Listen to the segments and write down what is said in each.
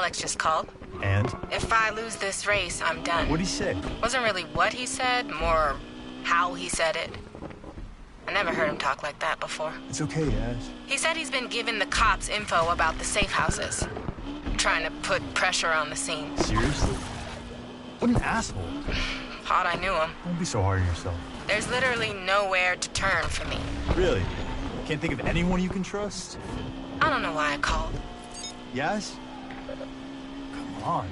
Alex just called. And? If I lose this race, I'm done. What'd he say? Wasn't really what he said, more how he said it. I never heard him talk like that before. It's okay, Ash. He said he's been giving the cops info about the safe houses. Trying to put pressure on the scene. Seriously? What an asshole. Thought I knew him. Don't be so hard on yourself. There's literally nowhere to turn for me. Really? Can't think of anyone you can trust? I don't know why I called. Yes? Come on.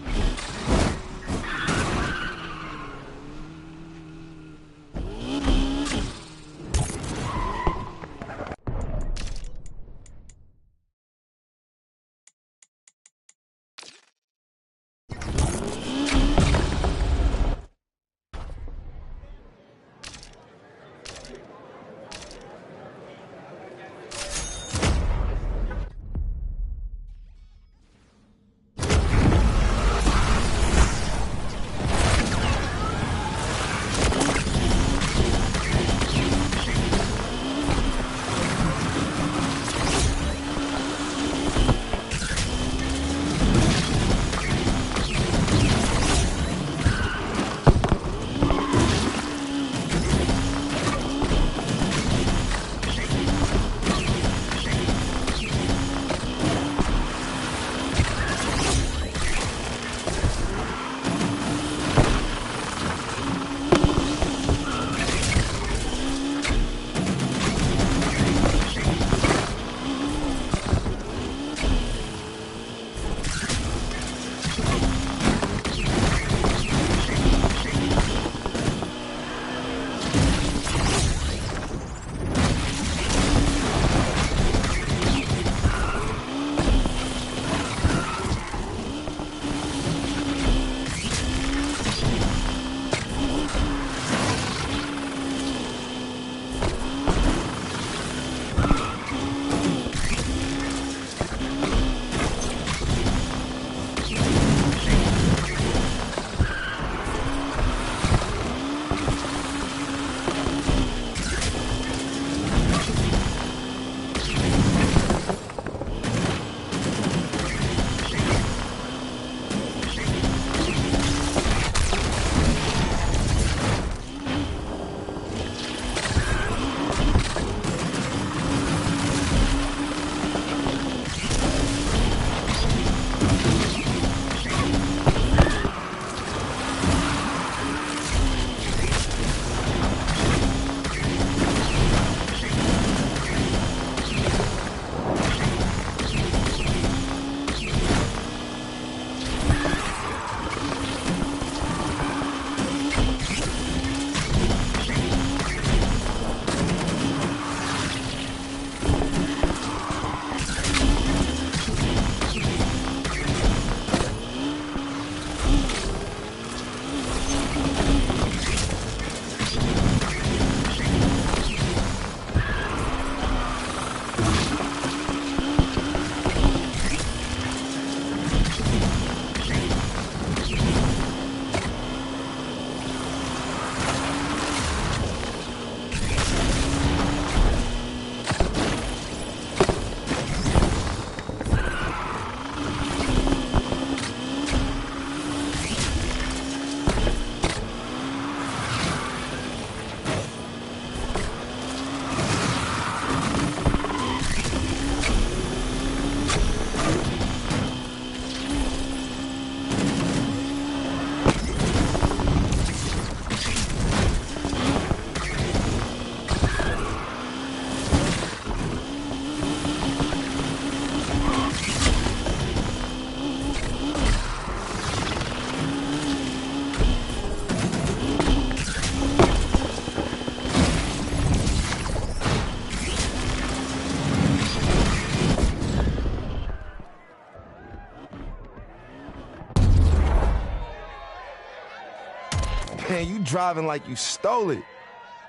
Man, you driving like you stole it.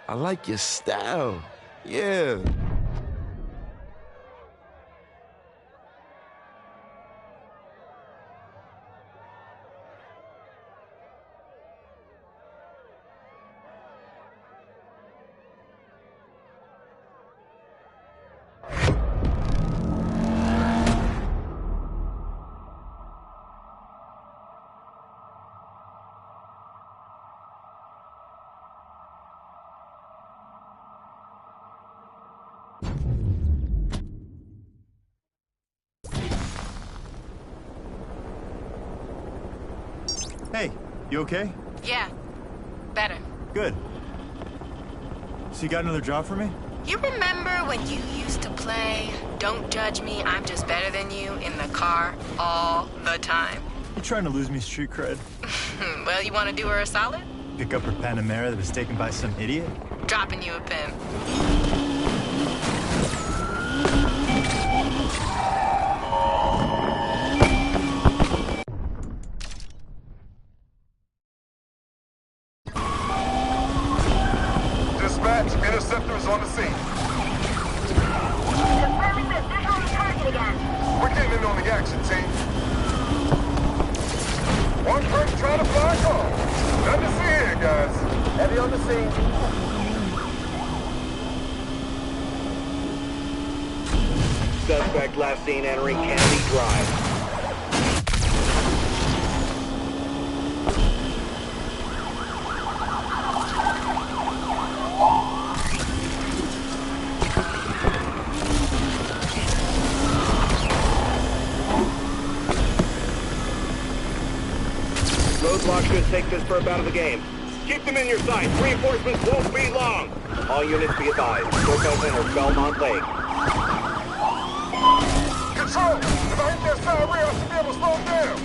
I like your style. Yeah. Hey, you okay? Yeah, better. Good. So you got another job for me? You remember when you used to play Don't Judge Me, I'm Just Better Than You in the car all the time? You trying to lose me street cred? Well, you want to do her a solid? Pick up her Panamera that was taken by some idiot? Dropping you a pin. Dispatch, interceptor is on the scene. Confirming the visual on the target again. We're getting in on the action, team. One person trying to fly a car. Nothing to see here, guys. Heavy on the scene. Suspect last seen entering Kennedy Drive. Roadblock should take this perp out of the game. Keep them in your sights. Reinforcements won't be long. All units be advised. Cortez enters Belmont Lake. Control! If I hit their side rear, I should be able to slow them down.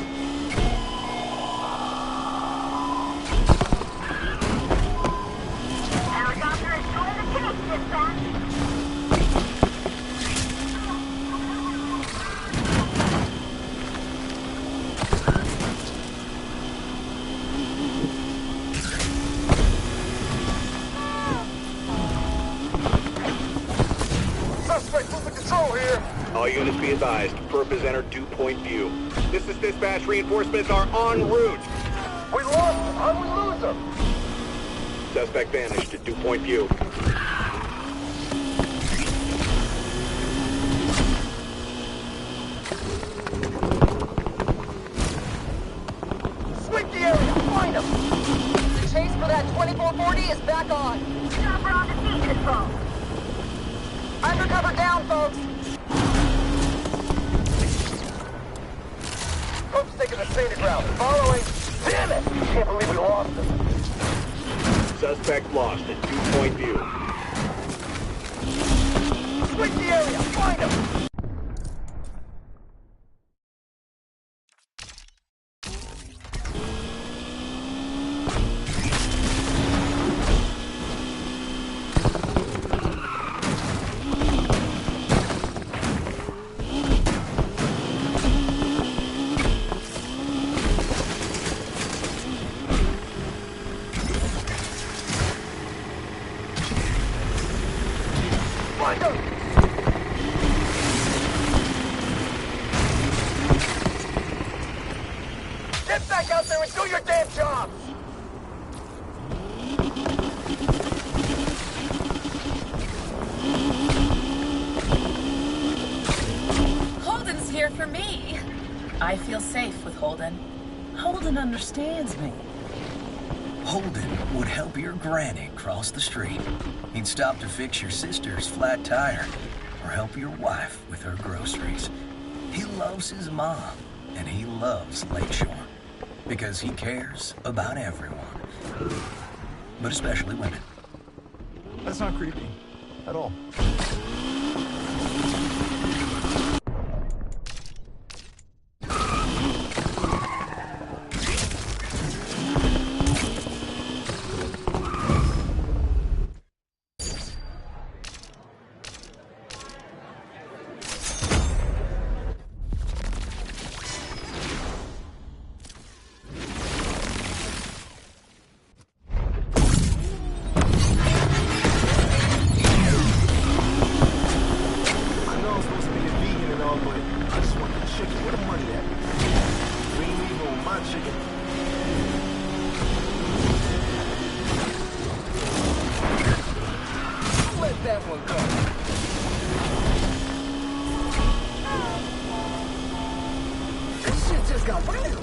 Helicopter is doing the chase, dispatch. Suspect losing control here. All units be advised. Perp has entered Dew Point View. This is dispatch. Reinforcements are en route. We lost him. How'd we lose him? Suspect vanished at Dew Point View. Sweep the area! Find him! The chase for that 2440 is back on. Chopper on the seat, control. Undercover down, folks! Folks taking the scenic route. Following. Damn it! Can't believe we lost him. Suspect lost at Dew Point View. Sweep the area! Find him! Find him! Get back out there and do your damn jobs! Holden's here for me. I feel safe with Holden. Holden understands me. Holden would help your granny cross the street. He'd stop to fix your sister's flat tire or help your wife with her groceries. He loves his mom, and he loves Lakeshore because he cares about everyone, but especially women. That's not creepy. At all. That one go. This shit just got real.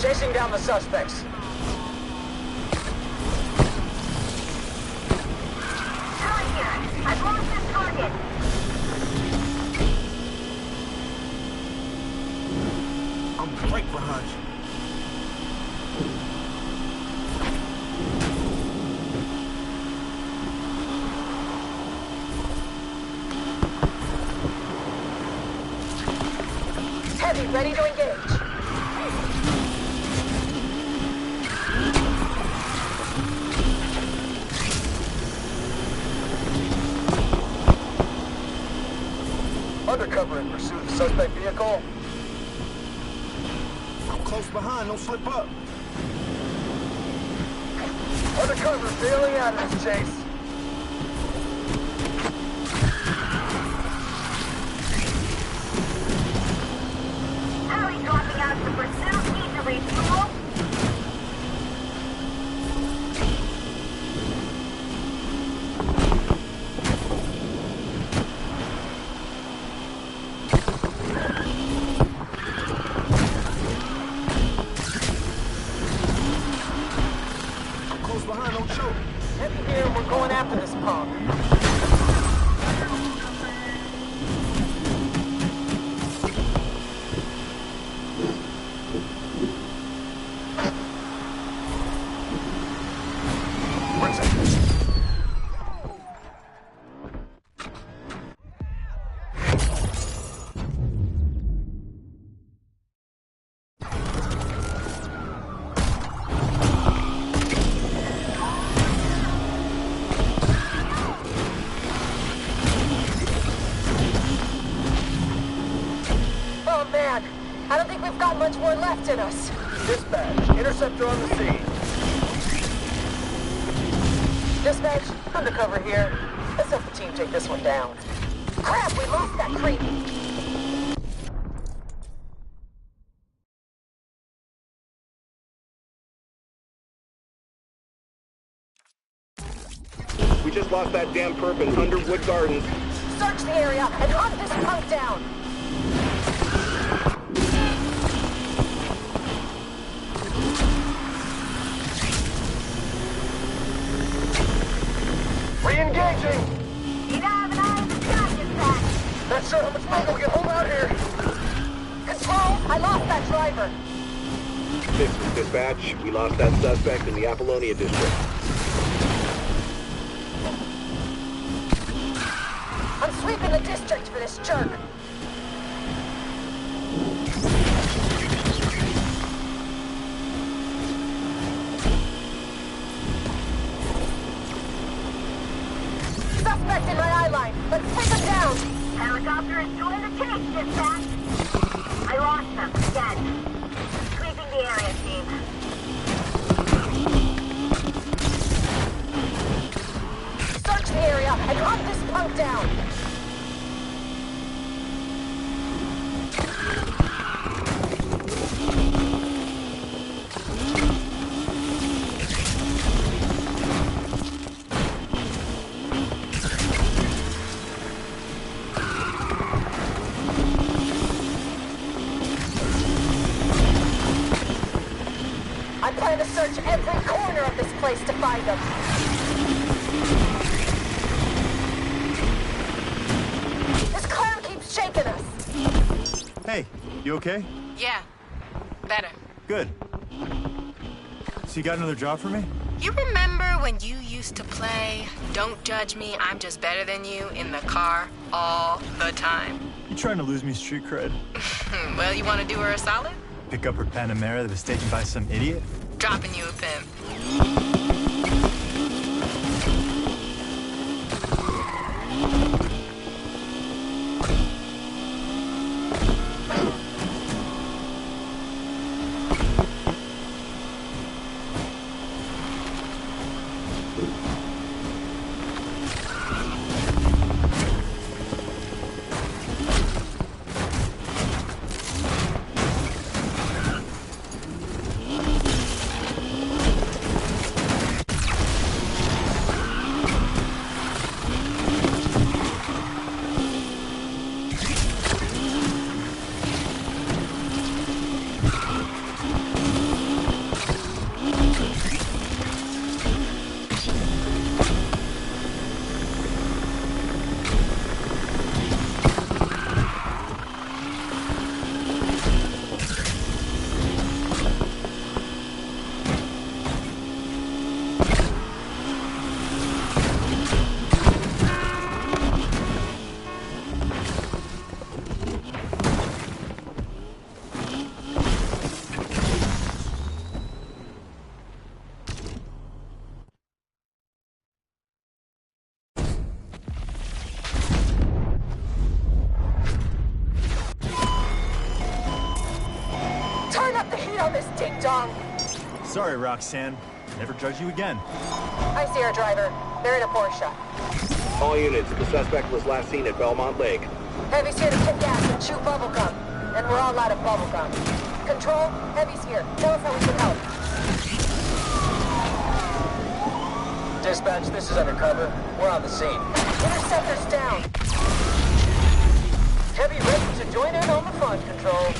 Chasing down the suspects. Heli here. I've lost this target. I'm right behind you. Heavy, ready to engage. Undercover in pursuit of the suspect vehicle. I'm close behind, don't slip up. Undercover bailing out of this chase. Hurry, dropping out the pursuit. Need to refuel. Close behind, don't choke. Heavy here, we're going after this punk. Oh man, I don't think we've got much more left in us. Dispatch, interceptor on the scene. Dispatch, undercover here. Let's help the team take this one down. Crap, we lost that creep. We just lost that damn perp in Underwood Gardens. Search the area and hunt this punk down. Re-engaging! You have an eye on the sky, dispatch. Not sure how much longer we can hold out here. Control, I lost that driver. This is dispatch. We lost that suspect in the Apollonia district. I'm sweeping the district for this jerk. Suspect in my eye line. Let's take him down. Helicopter is doing the chase, dispatch. I lost them again. Sweeping the area, team. Search the area and hunt this punk down. I plan to search every corner of this place to find them. This clown keeps shaking us. Hey, you okay? Yeah, better. Good. So you got another job for me? You remember when you used to play Don't Judge Me, I'm Just Better Than You in the car all the time? You trying to lose me street cred? Well, you want to do her a solid? Pick up her Panamera that was taken by some idiot? Dropping you a pimp. ding dong. Sorry, Roxanne. Never judge you again. I see our driver. They're in a Porsche. All units, the suspect was last seen at Belmont Lake. Heavy's here to kick gas and chew bubblegum. And we're all out of bubblegum. Control, Heavy's here. Tell us how we can help. Dispatch, this is undercover. We're on the scene. Interceptor's down. Heavy ready to join in on the fun, Control.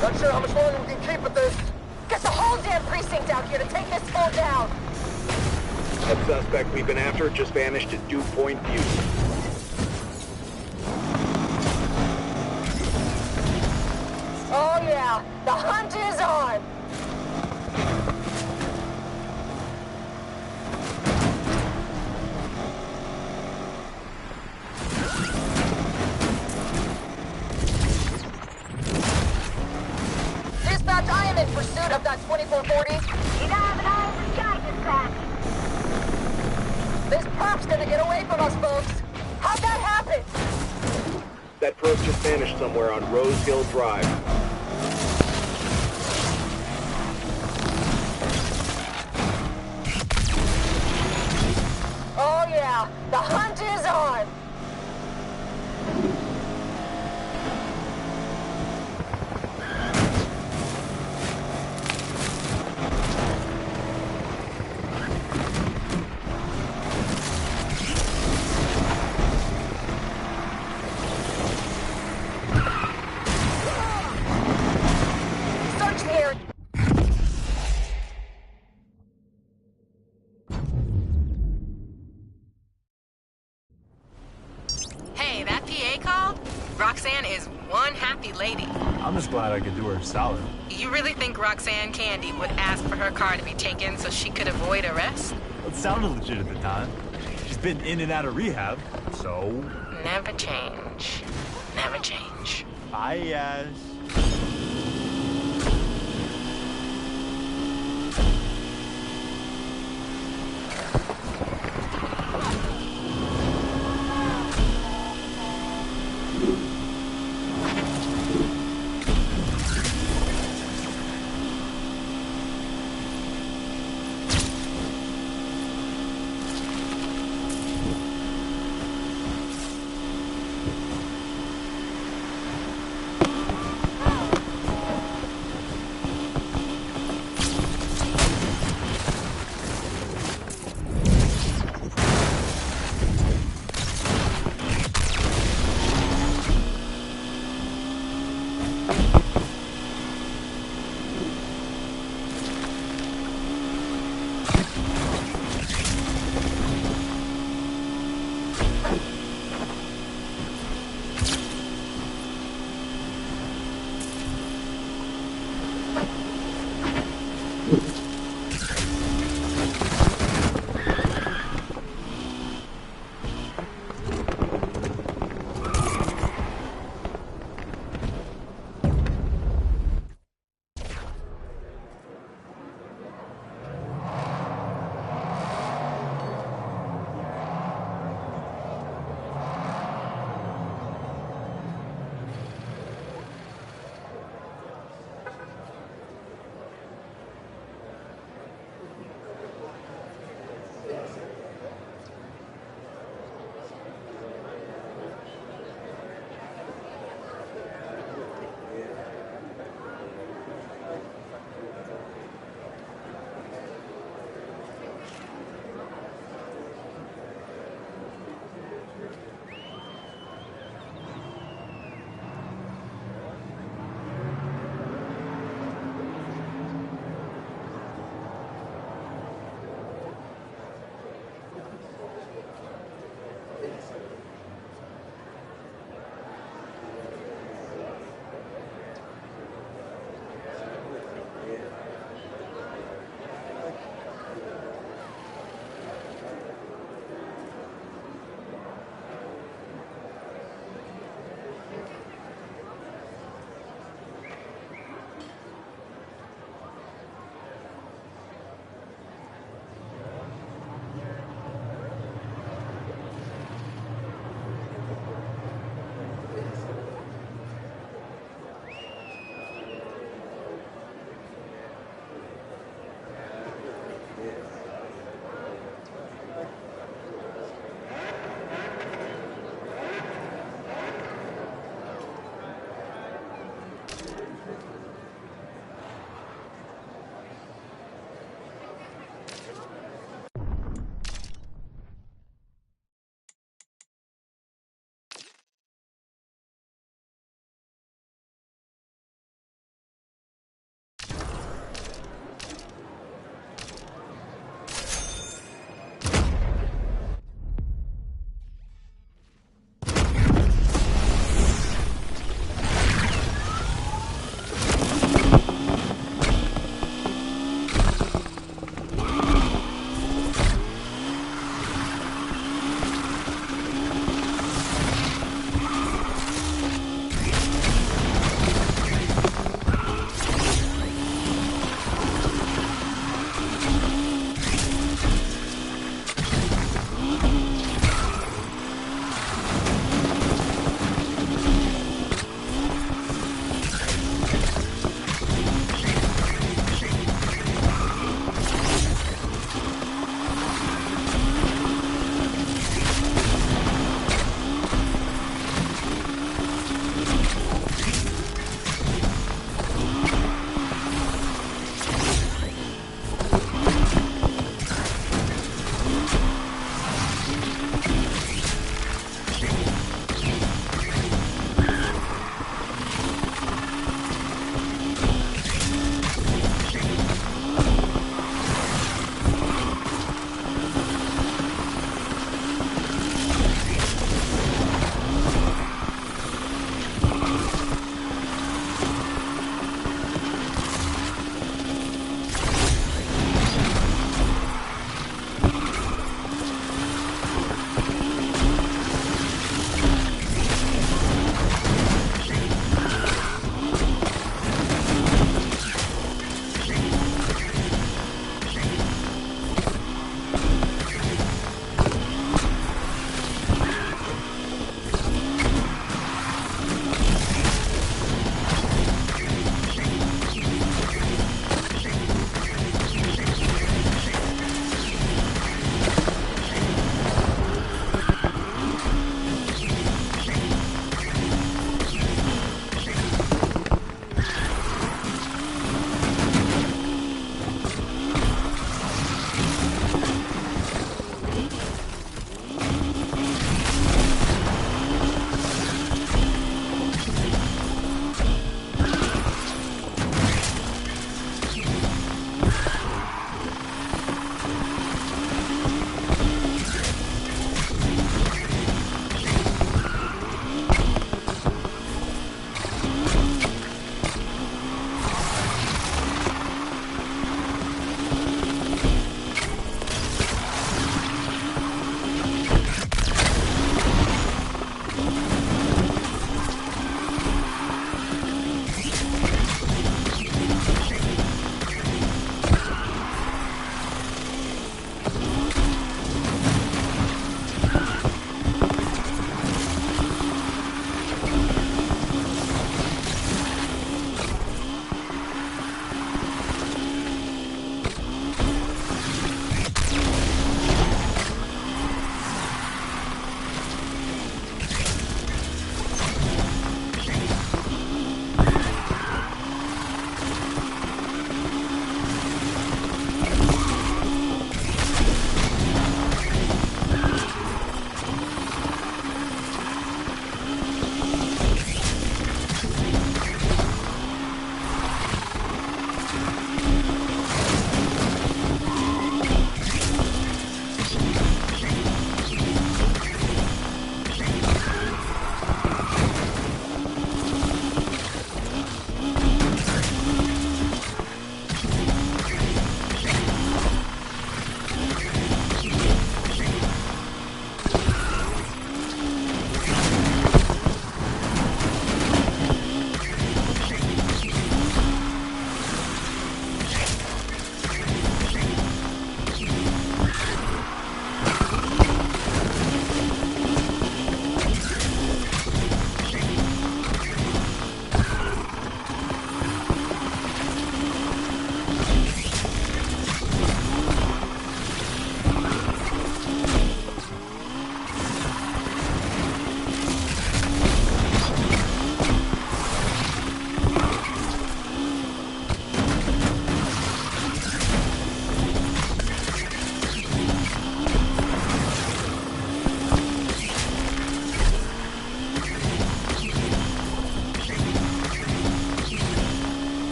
Not sure how much longer we can keep at this. Get the whole damn precinct out here to take this fool down. That suspect we've been after just vanished at Dew Point View. Oh yeah, the hunt is on. Dispatch, I am in pursuit of that 2440. You don't have an eye in the sky, dispatch. This perp's gonna get away from us, folks. How'd that happen? That perp just vanished somewhere on Rose Hill Drive. Oh yeah, the hunt is on. Search the area. Hey, that PA call? Roxanne is one happy lady. I'm just glad I could do her a solid. You really think Roxanne Candy would ask for her car to be taken so she could avoid arrest? It sounded legit at the time. She's been in and out of rehab, so... Never change. Never change. I,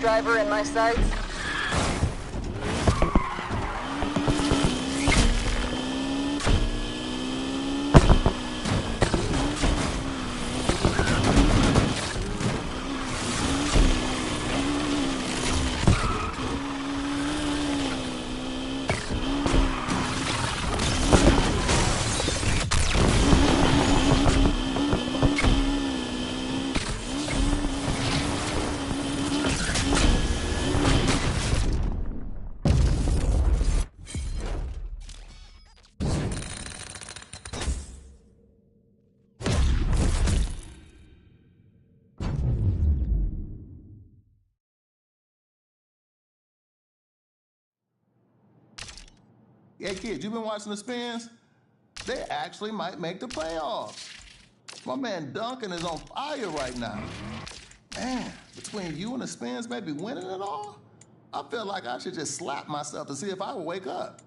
driver in my sights? Yeah, kid, you been watching the Spins? They actually might make the playoffs. My man Duncan is on fire right now. Man, between you and the Spins maybe winning it all, I feel like I should just slap myself to see if I will wake up.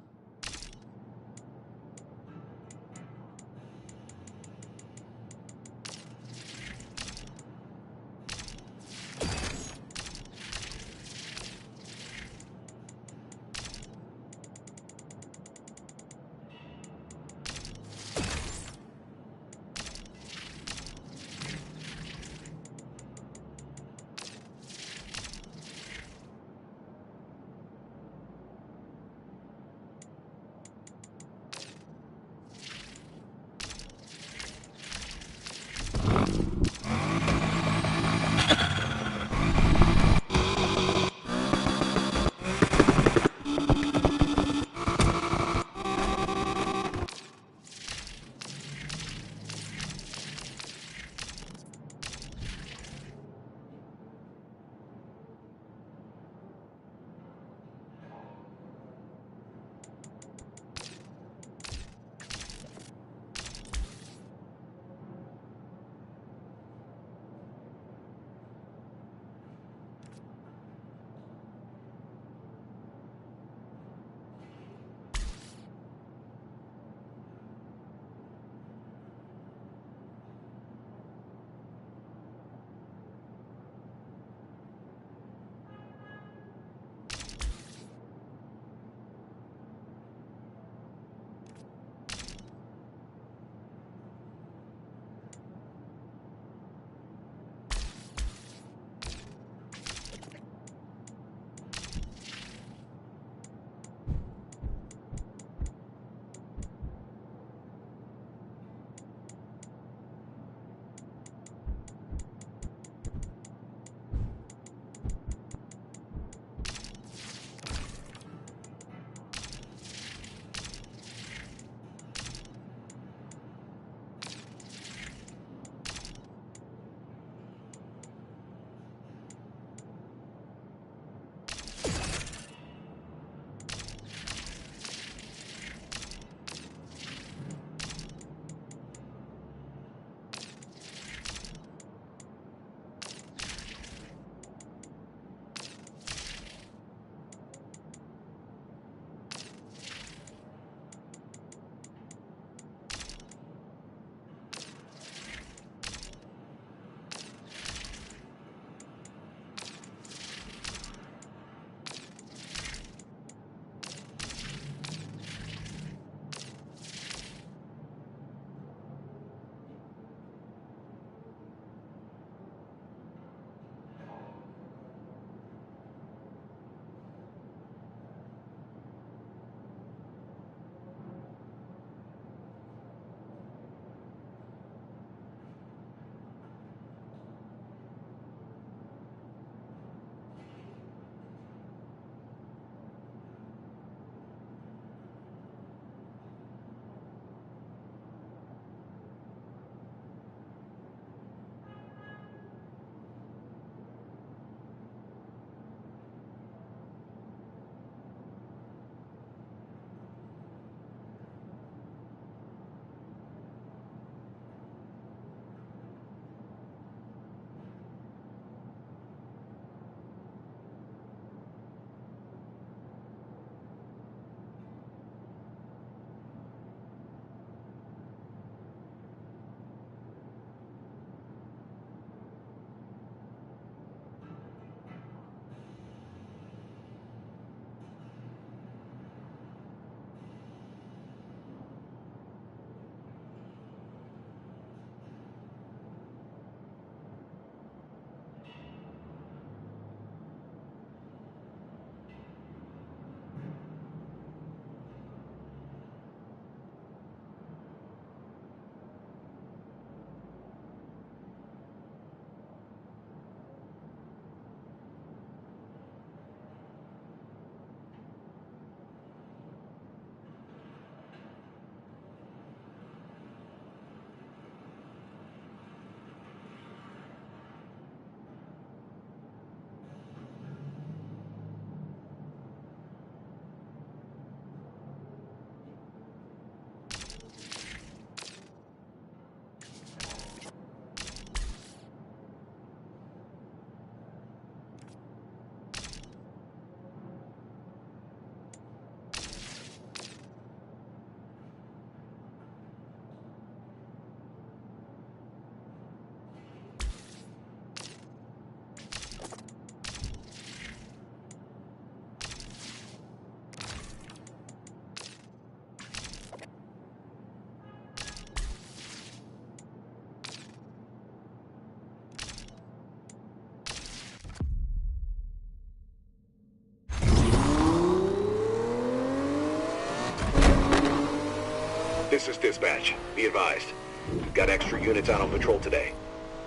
This is dispatch. Be advised. We've got extra units out on patrol today.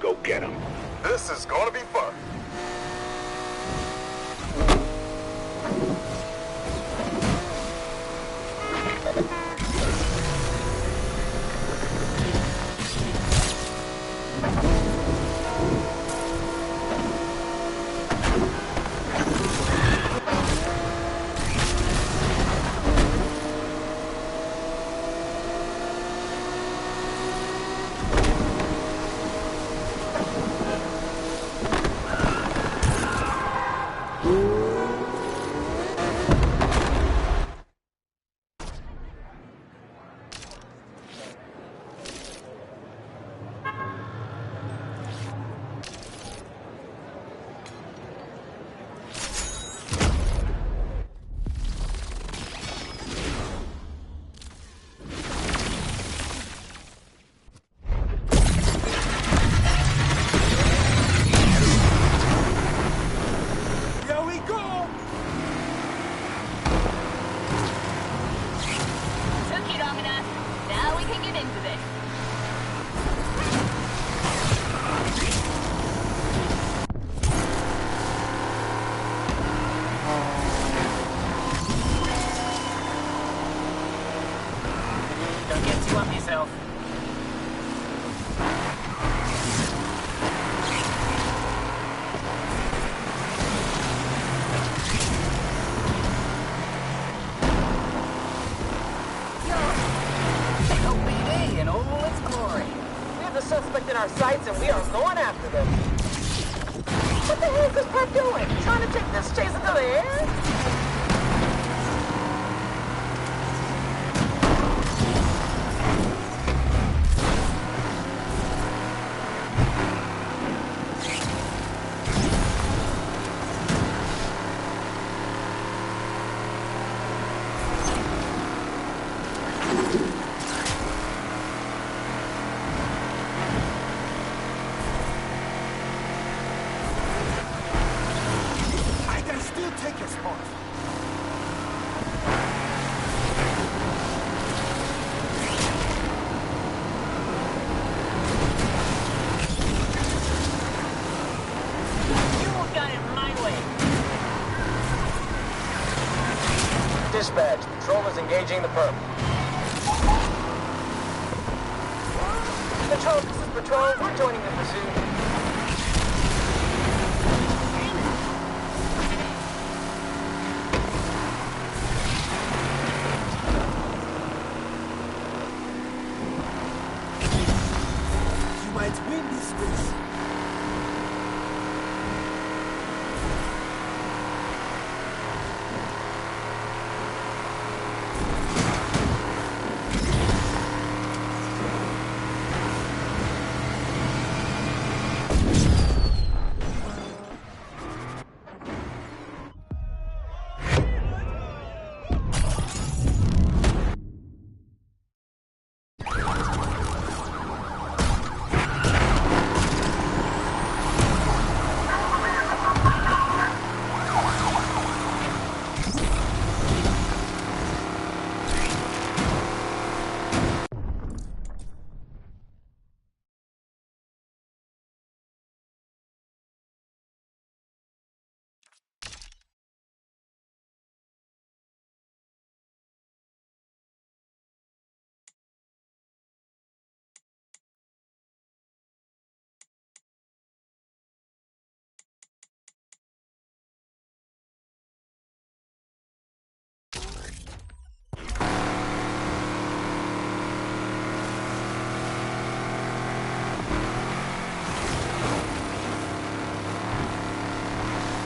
Go get them. This is gonna be fun. Suspect in our sights and we are going after them. What the hell is this perp doing? Trying to take this chase into the air? Dispatch, patrol is engaging the perp. Patrol, this is patrol. We're joining the pursuit. You might win this race.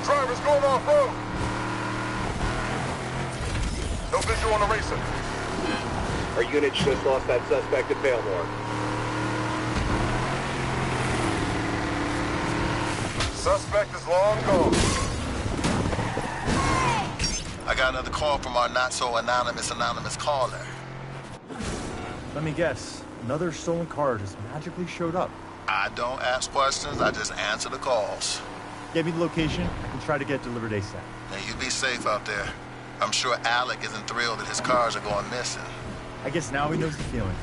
Driver's going off-road. No visual on the racer. Our unit just lost that suspect at Palemore. Suspect is long gone. I got another call from our not-so-anonymous caller. Let me guess. Another stolen car just magically showed up. I don't ask questions, I just answer the calls. Get me the location. I can try to get delivered ASAP. Now, you be safe out there. I'm sure Alec isn't thrilled that his cars are going missing. I guess now he knows the feeling.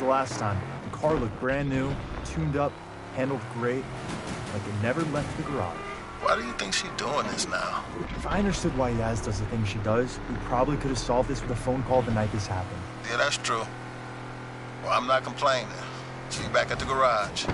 Last time, the car looked brand new, tuned up, handled great, like it never left the garage. Why do you think she's doing this now? If I understood why Yaz does the things she does, we probably could have solved this with a phone call the night this happened. Yeah, that's true. Well, I'm not complaining. See you back at the garage.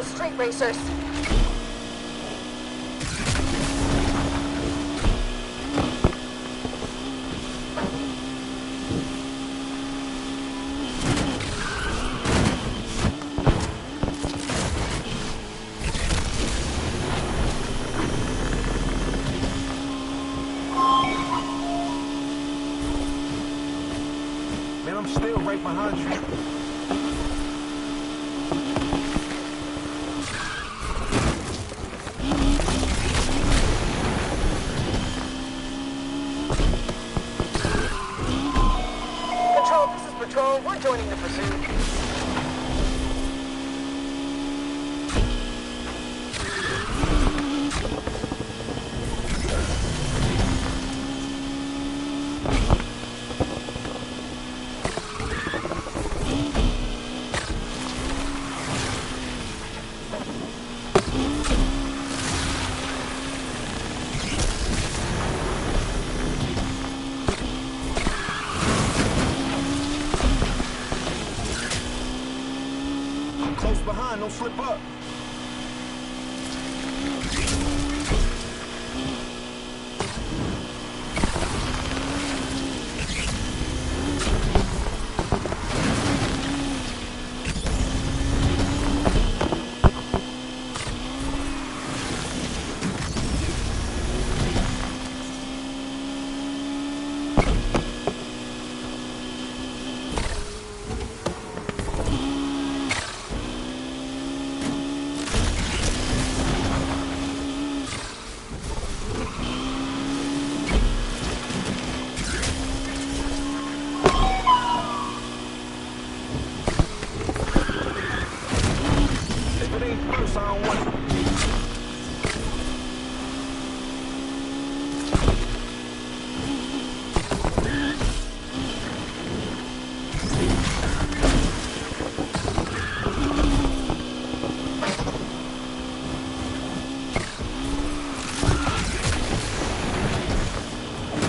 those street racers. Man, I'm still right behind you. Control, this is Patrol. We're joining the pursuit. I'm close behind, don't slip up. If it ain't first, I don't want it.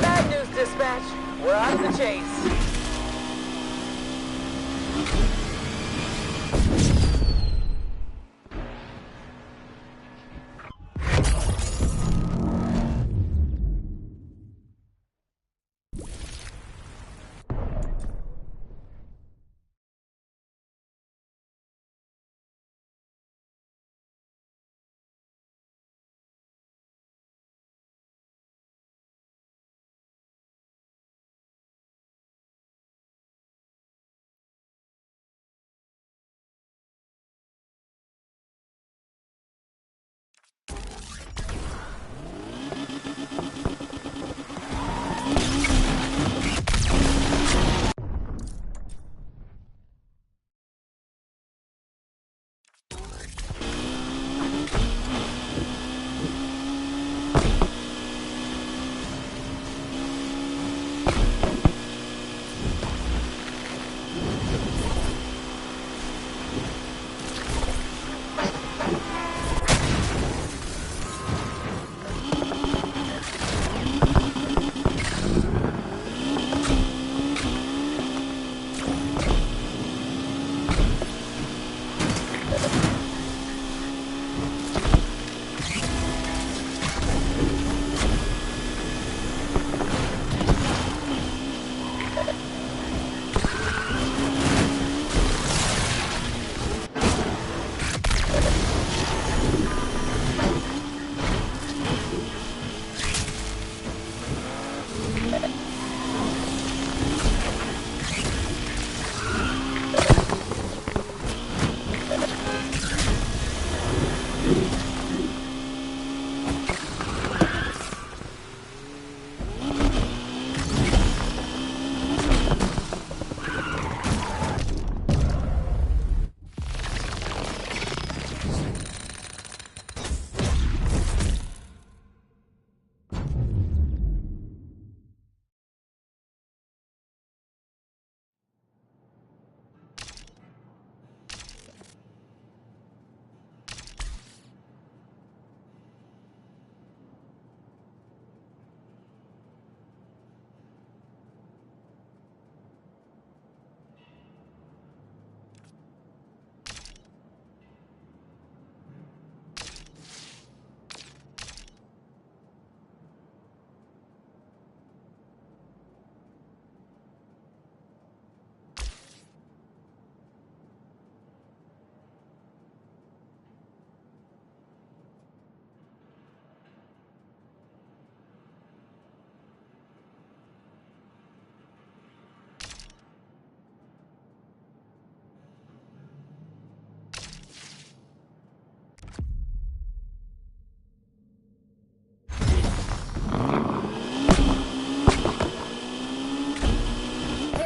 Bad news, dispatch. We're out of the chase.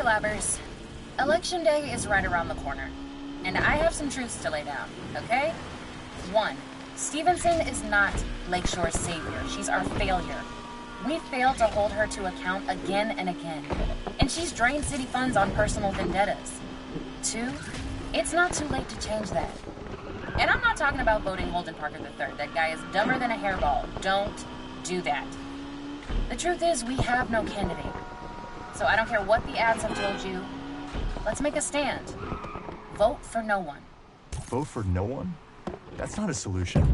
Labbers. Election day is right around the corner, and I have some truths to lay down, okay? 1, Stevenson is not Lakeshore's savior. She's our failure. We failed to hold her to account again and again, and she's drained city funds on personal vendettas. 2, it's not too late to change that. And I'm not talking about voting Holden Parker III. That guy is dumber than a hairball. Don't do that. The truth is, we have no candidate. So I don't care what the ads have told you. Let's make a stand. Vote for no one. Vote for no one? That's not a solution.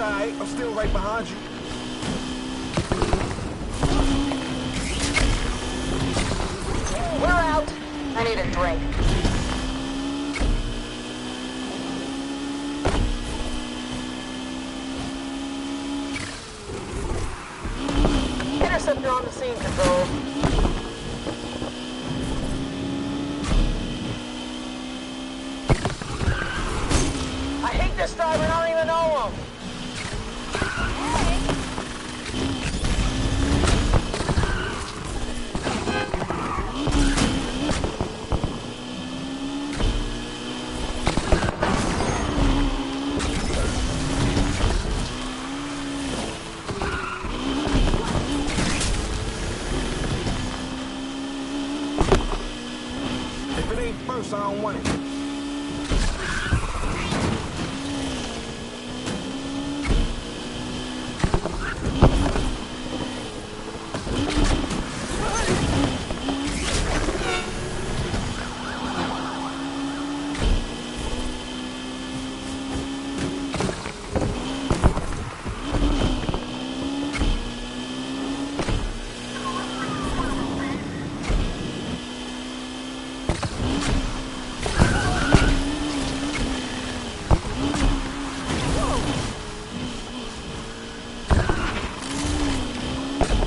I'm still right behind you. We're out. I need a drink. Interceptor on the scene, Control. I hate this driver and I don't even know him. I don't want it.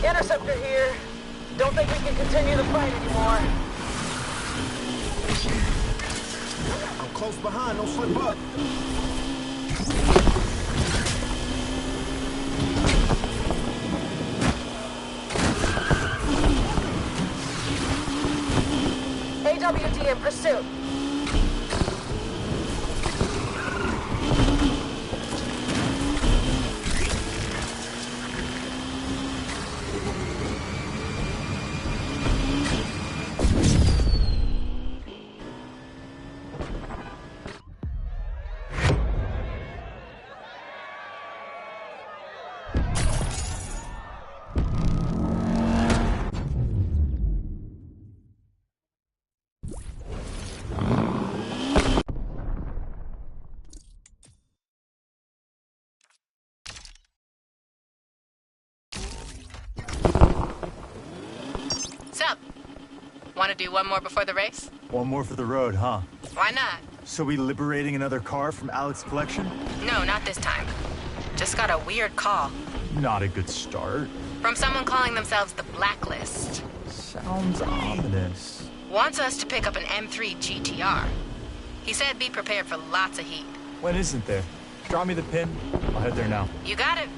Interceptor here. Don't think we can continue the fight anymore. I'm close behind, don't slip up. AWD in pursuit. Sup? Want to do one more before the race? One more for the road, huh? Why not? So we liberating another car from Alec's collection? No, not this time. Just got a weird call. Not a good start. From someone calling themselves the Blacklist. Sounds ominous. Wants us to pick up an M3 GTR. He said be prepared for lots of heat. When isn't there? Draw me the pin. I'll head there now. You got it.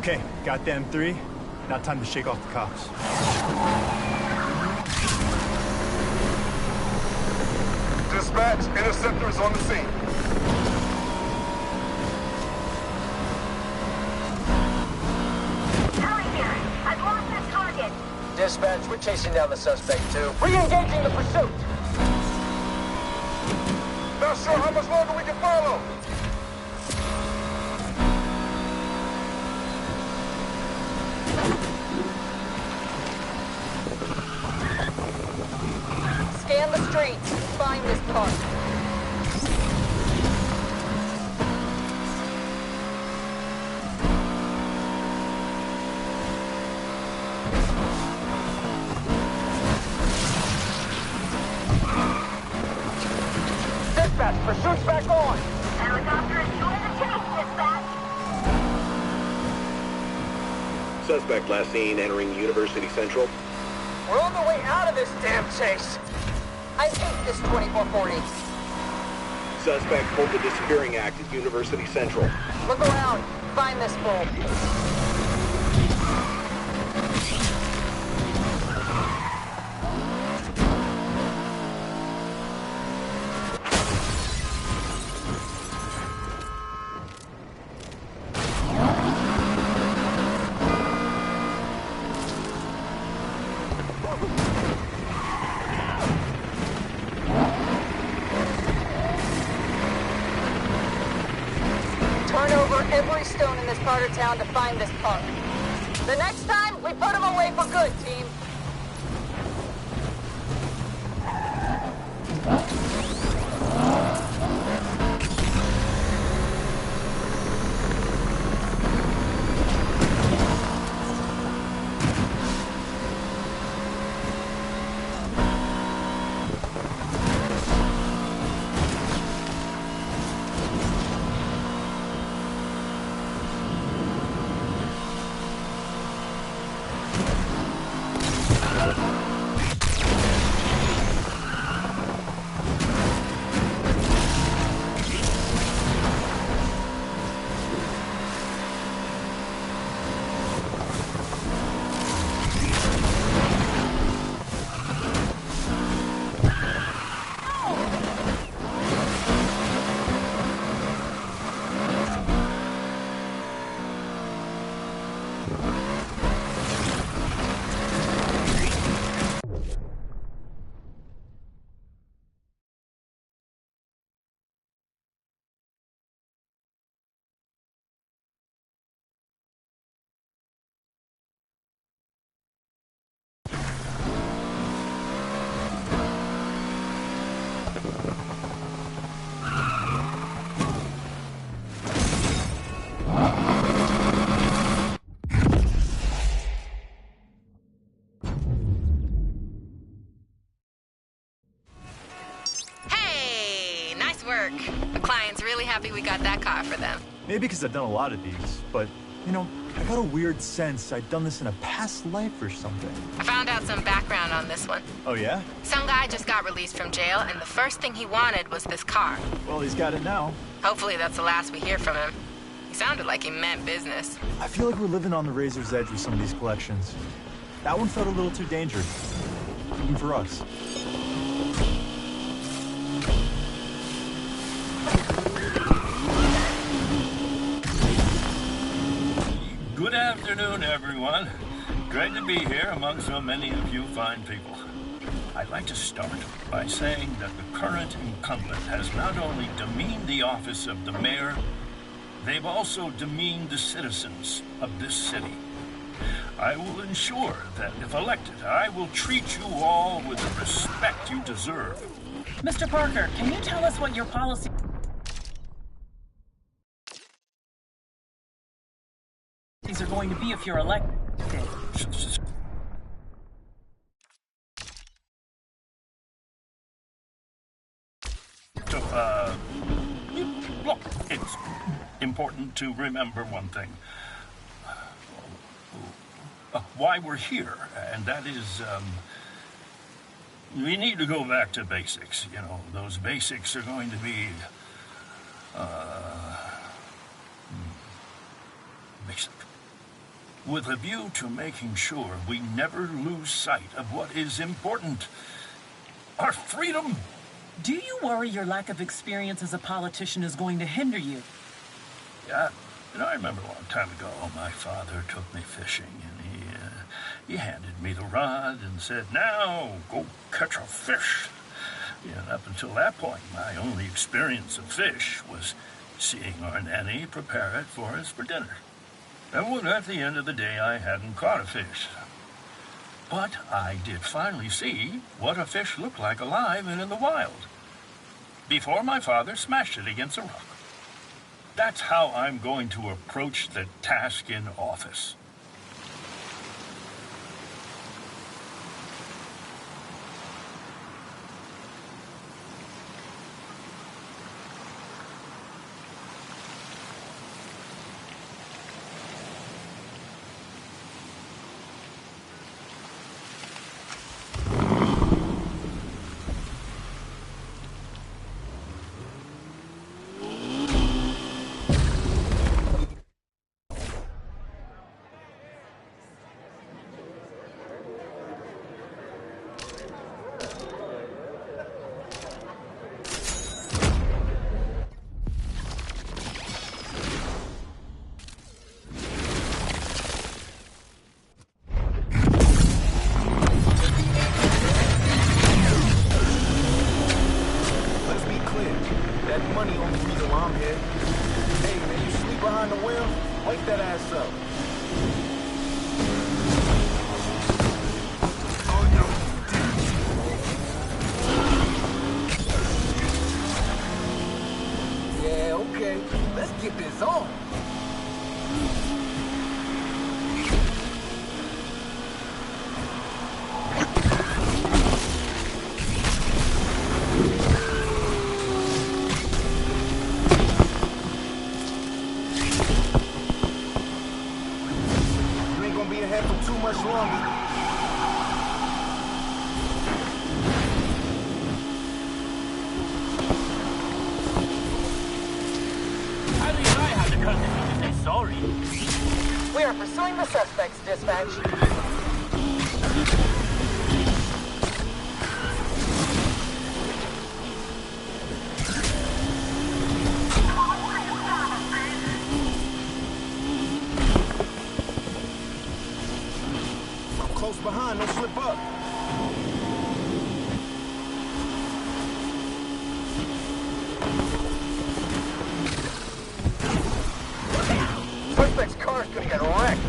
Okay, got them 3. Now time to shake off the cops. Dispatch, interceptor is on the scene. Kelly here. I've lost this target. Dispatch, we're chasing down the suspect, too. Re-engaging the pursuit. Not sure how much longer we can follow. Scan the streets. Find this car. Dispatch, pursuit's back on. Helicopter is doing the chase, dispatch. Suspect last seen entering University Central. We're on the way out of this damn chase. I hate this 2440. Suspect pulled the disappearing act at University Central. Look around. Find this fool. Turn over every stone in this part of town to find this punk. The next time, we put him away for good, team. Work. The client's really happy we got that car for them. Maybe because I've done a lot of these, but, you know, I got a weird sense I'd done this in a past life or something. I found out some background on this one. Oh, yeah? Some guy just got released from jail, and the first thing he wanted was this car. Well, he's got it now. Hopefully that's the last we hear from him. He sounded like he meant business. I feel like we're living on the razor's edge with some of these collections. That one felt a little too dangerous, even for us. Good afternoon, everyone. Great to be here among so many of you fine people. I'd like to start by saying that the current incumbent has not only demeaned the office of the mayor, they've also demeaned the citizens of this city. I will ensure that if elected, I will treat you all with the respect you deserve. Mr. Parker, can you tell us what your policy are going to be if you're elected? So, look, it's important to remember one thing. Why we're here, and that is, we need to go back to basics. You know, those basics are going to be, basic. with a view to making sure we never lose sight of what is important. Our freedom. Do you worry your lack of experience as a politician is going to hinder you? Yeah, I remember a long time ago, my father took me fishing, and he handed me the rod and said, "Now, go catch a fish." And up until that point, my only experience of fish was seeing our nanny prepare it for us for dinner. And at the end of the day, I hadn't caught a fish. But I did finally see what a fish looked like alive and in the wild, before my father smashed it against a rock. That's how I'm going to approach the task in office. We are pursuing the suspects, dispatch. I'm close behind, don't slip up. Suspect's car's gonna get wrecked.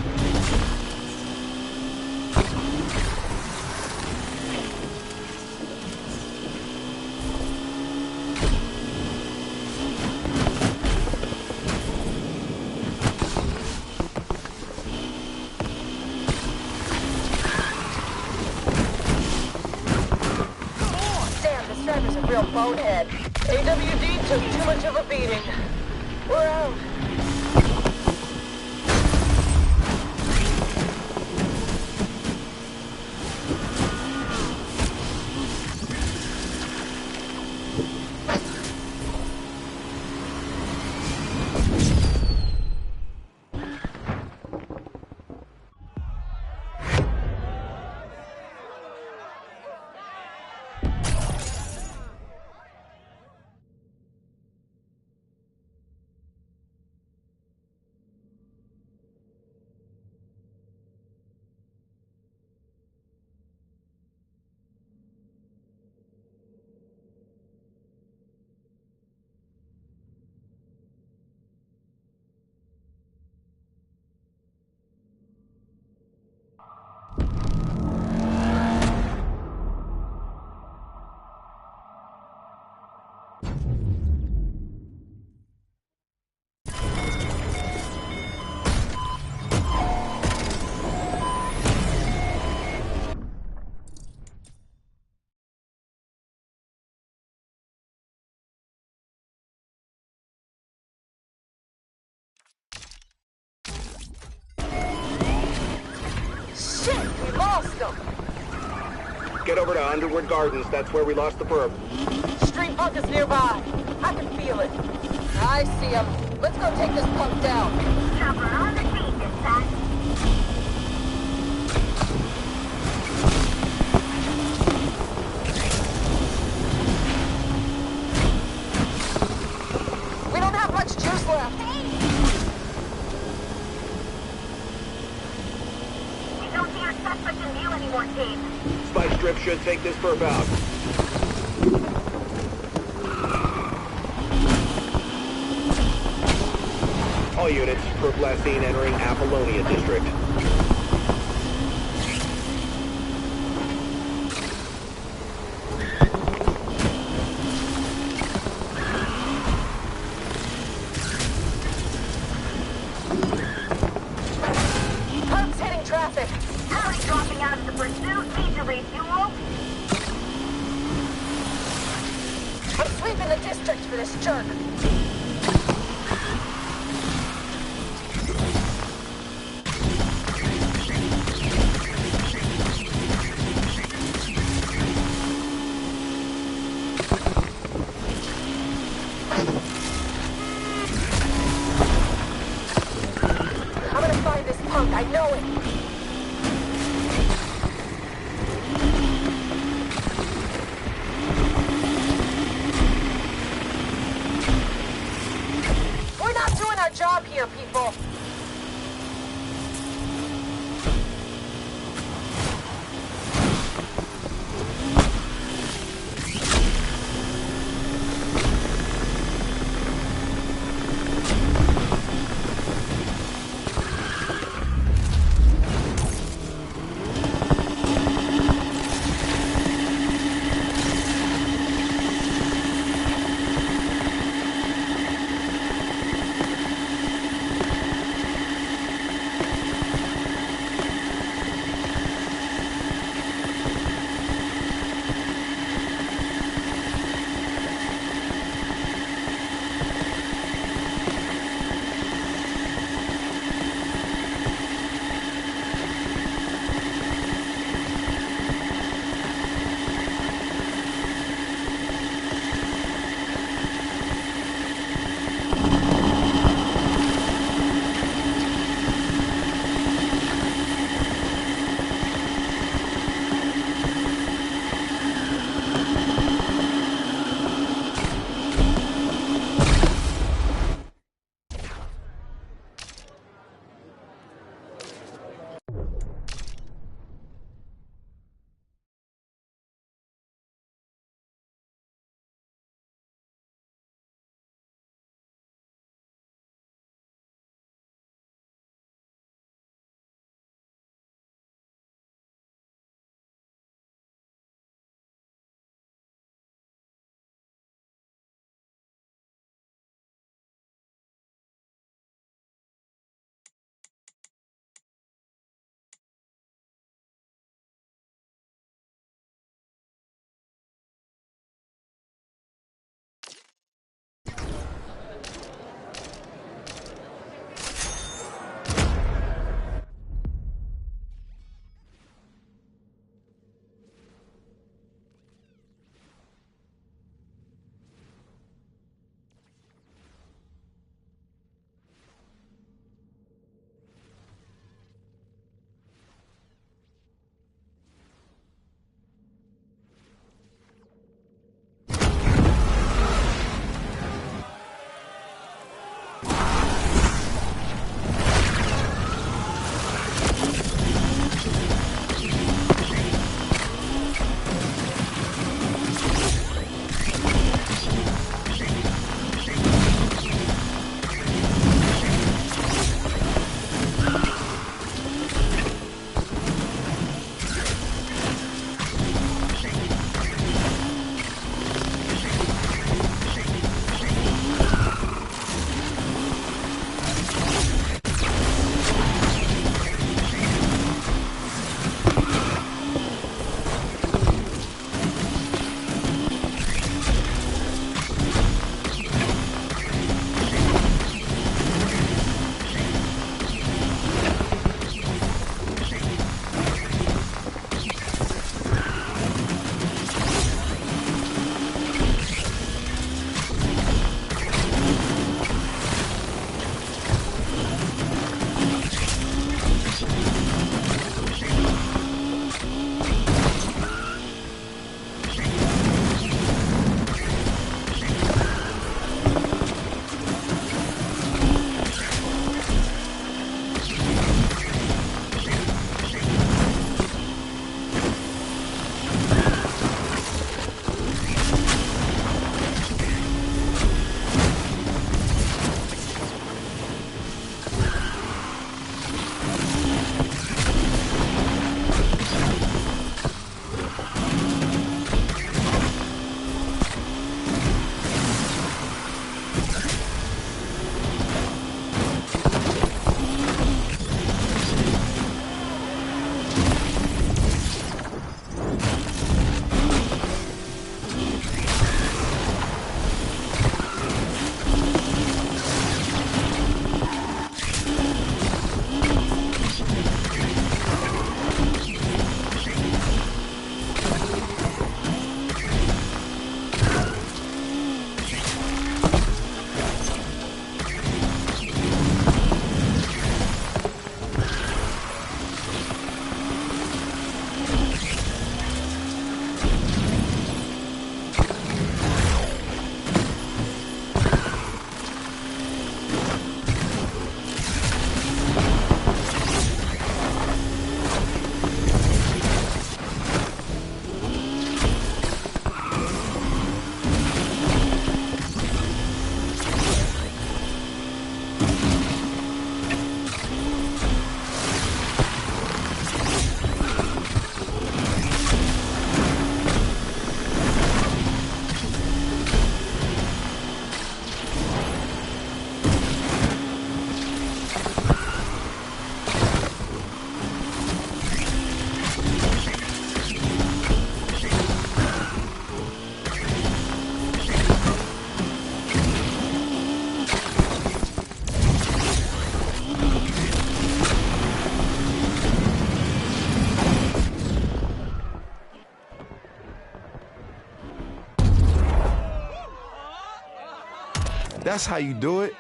Damn, this driver's a real bonehead. AWD took too much of a beating. We're out. Shit, we lost them. Get over to Underwood Gardens. That's where we lost the perp. Street punk is nearby. I can feel it. I see him. Let's go take this punk down. Chopper on the scene, dispatch. We don't have much juice left. We don't see our suspect in view anymore, team. Spike strip should take this perp out. All units, perp last seen entering Apollonia District. Perp's hitting traffic. Howdy dropping out of the pursuit. Need to refuel. I'm sweeping the district for this jerk. I'm gonna find this punk, I know it. We're not doing our job here, people. That's how you do it?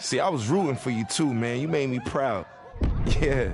See, I was rooting for you too, man. You made me proud. Yeah.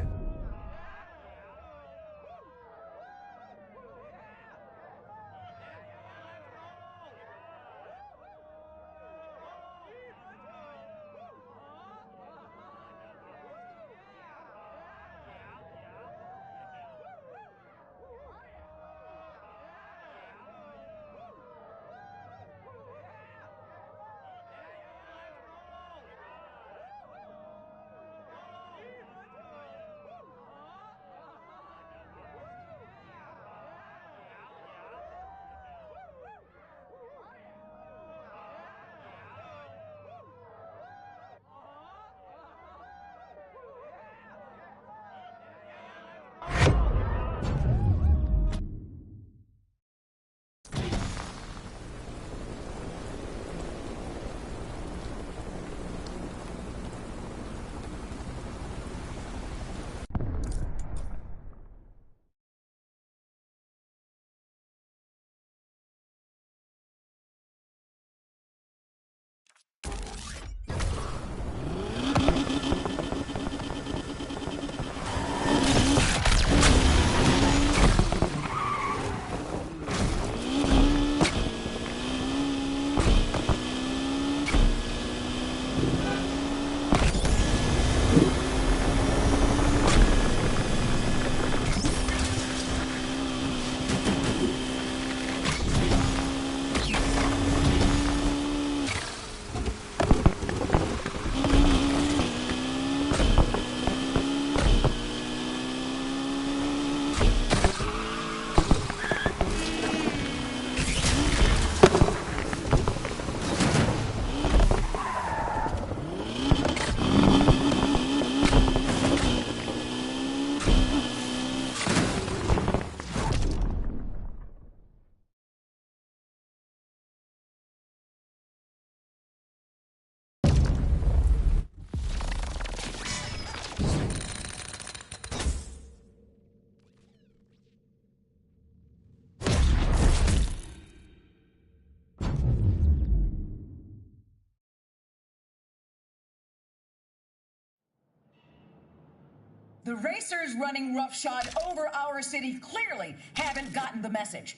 The racers running roughshod over our city clearly haven't gotten the message.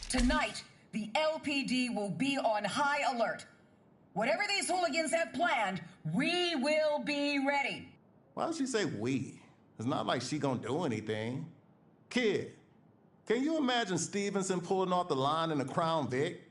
Tonight, the LPD will be on high alert. Whatever these hooligans have planned, we will be ready. Why does she say we? It's not like she gonna do anything. Kid, can you imagine Stevenson pulling off the line in the Crown Vic?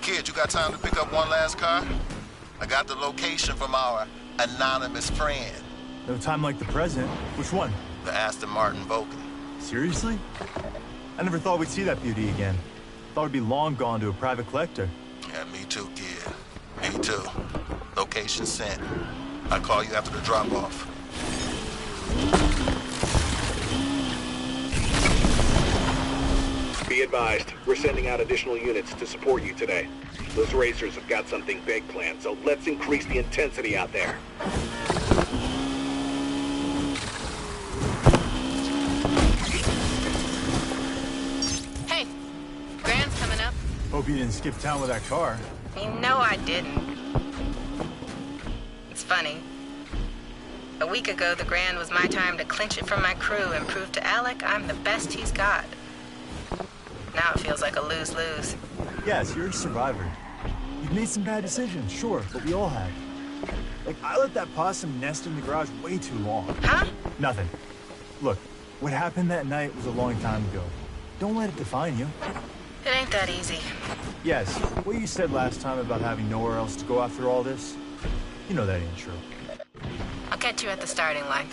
Kid, you got time to pick up one last car? I got the location from our anonymous friend. No time like the present. Which one? The Aston Martin Vulcan. Seriously? I never thought we'd see that beauty again. Thought it'd be long gone to a private collector. Yeah, me too, kid. Me too. Location sent. I'll call you after the drop-off. Be advised, we're sending out additional units to support you today. Those racers have got something big planned, so let's increase the intensity out there. Hey, Grand's coming up. Hope you didn't skip town with that car. You know I didn't. It's funny. A week ago, the Grand was my time to clinch it from my crew and prove to Alec I'm the best he's got. Now it feels like a lose-lose. Yes, you're a survivor. You've made some bad decisions, sure, but we all have. Like, I let that possum nest in the garage way too long. Huh? Nothing. Look, what happened that night was a long time ago. Don't let it define you. It ain't that easy. Yes, what you said last time about having nowhere else to go after all this, you know that ain't true. I'll catch you at the starting line.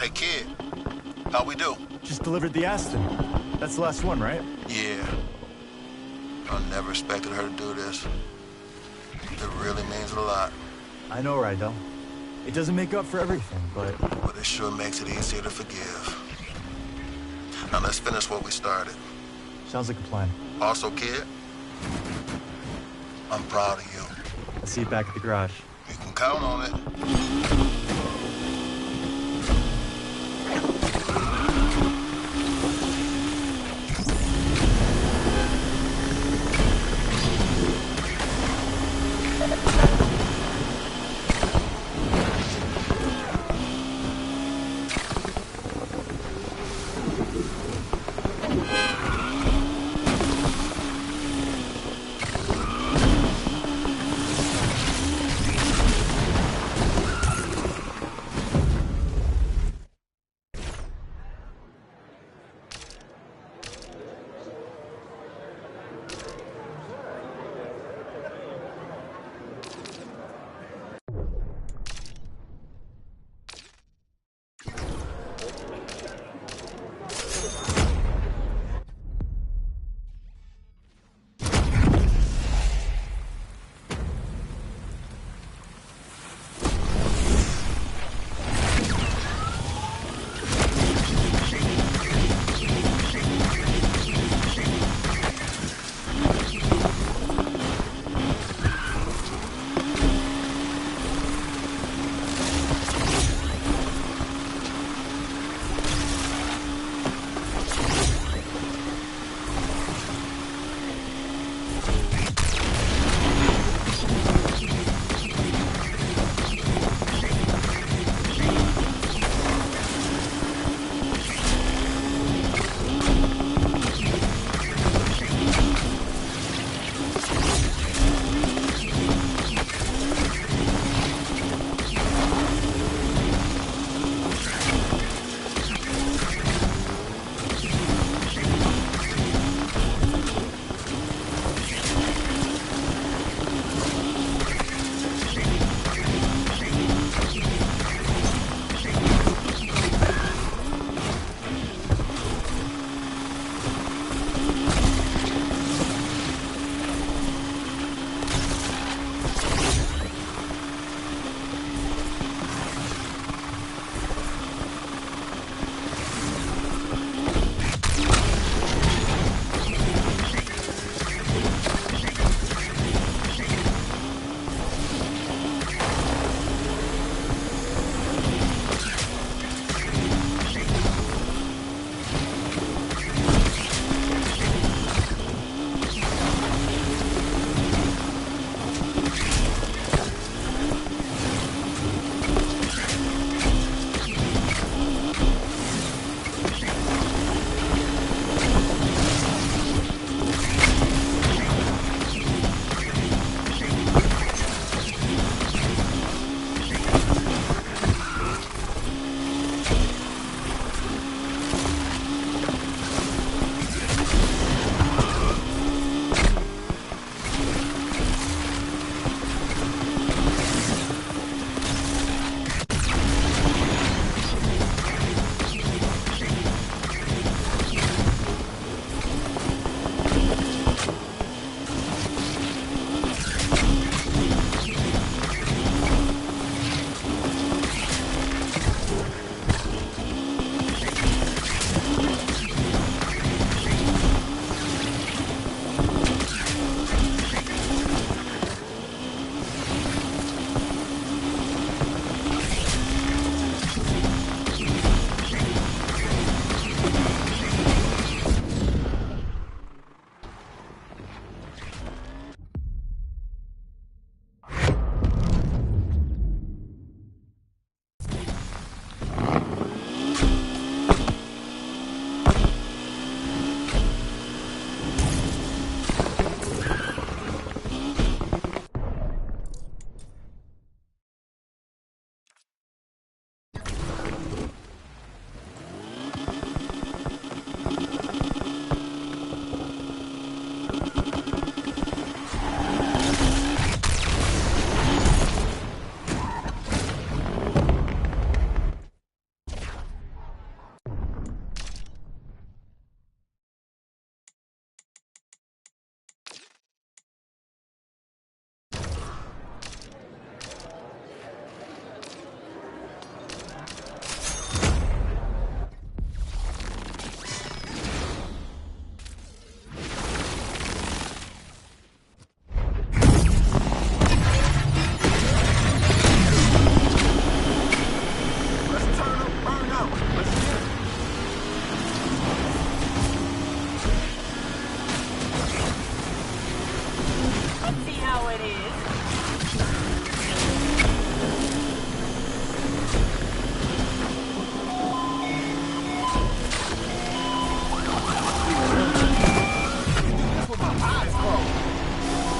Hey, kid. How we do? Just delivered the Aston. That's the last one, right? Yeah. I never expected her to do this. It really means a lot. I know, Rydell. It doesn't make up for everything, but... But it sure makes it easier to forgive. Now let's finish what we started. Sounds like a plan. Also, kid, I'm proud of you. I'll see you back at the garage. You can count on it.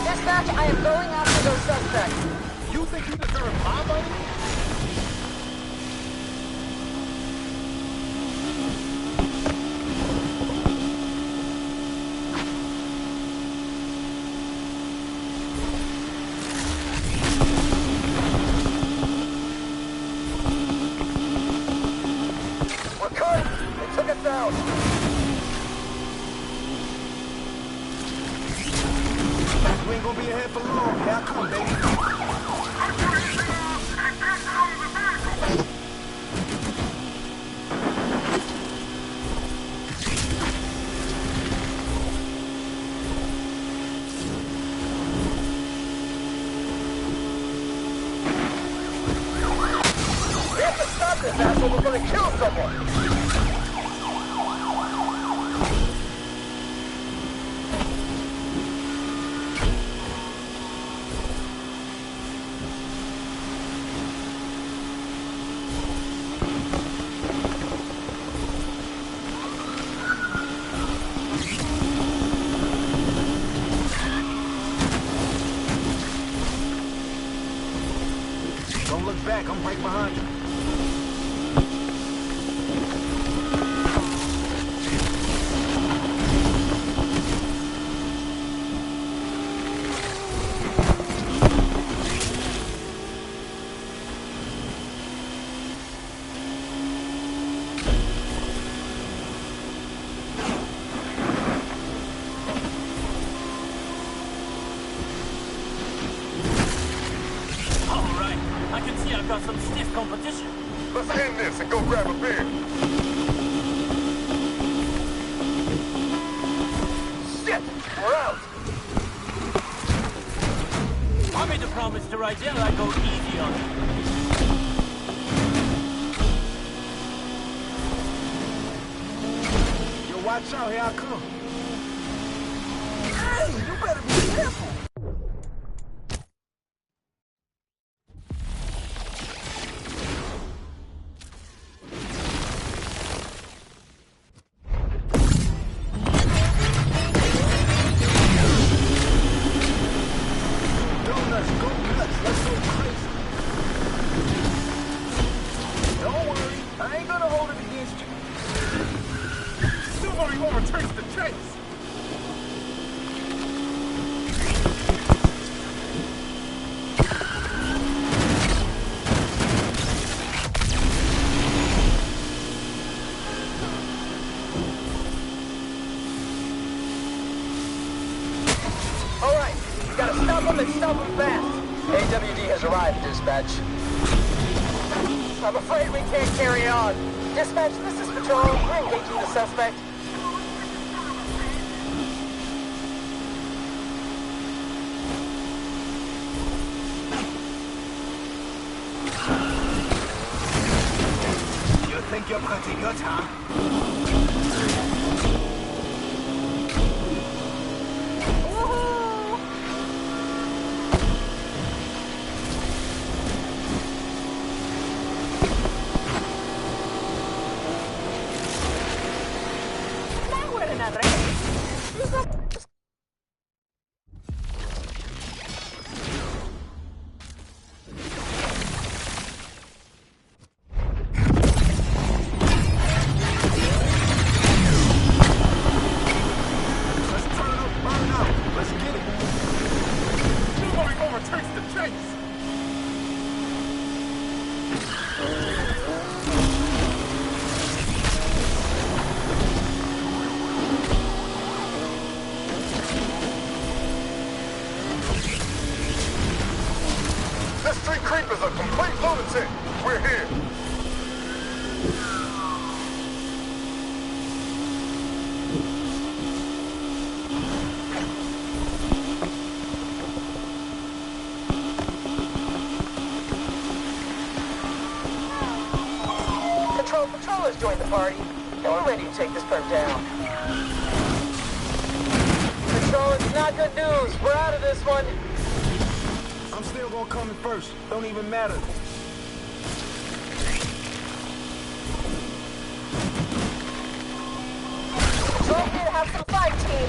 Dispatch, I am going after those suspects. You think you deserve my money? We're cut! They took us out! We ain't gonna be ahead for long. Here I come, baby. We have to stop this asshole. We're gonna kill someone! Don't look back. I'm right behind you. I can see I've got some stiff competition. Let's end this and go grab a beer. Shit! We're out! I made a promise to Rydell I'd go easy on him. Yo, watch out. Here I come. Hey, you better be careful. Overtakes the chase! All right, we gotta stop them and stop them fast. AWD has arrived, dispatch. I'm afraid we can't carry on. Dispatch, this is Patrol. We're engaging the suspect. You think you're pretty good, huh? This street creep is a complete lunatic. We're here. Patrol has joined the party, and we're ready to take this perp down. Patrol, it's not good news. We're out of this one. one coming first. Don't even matter. So I'm here to have some fun, team.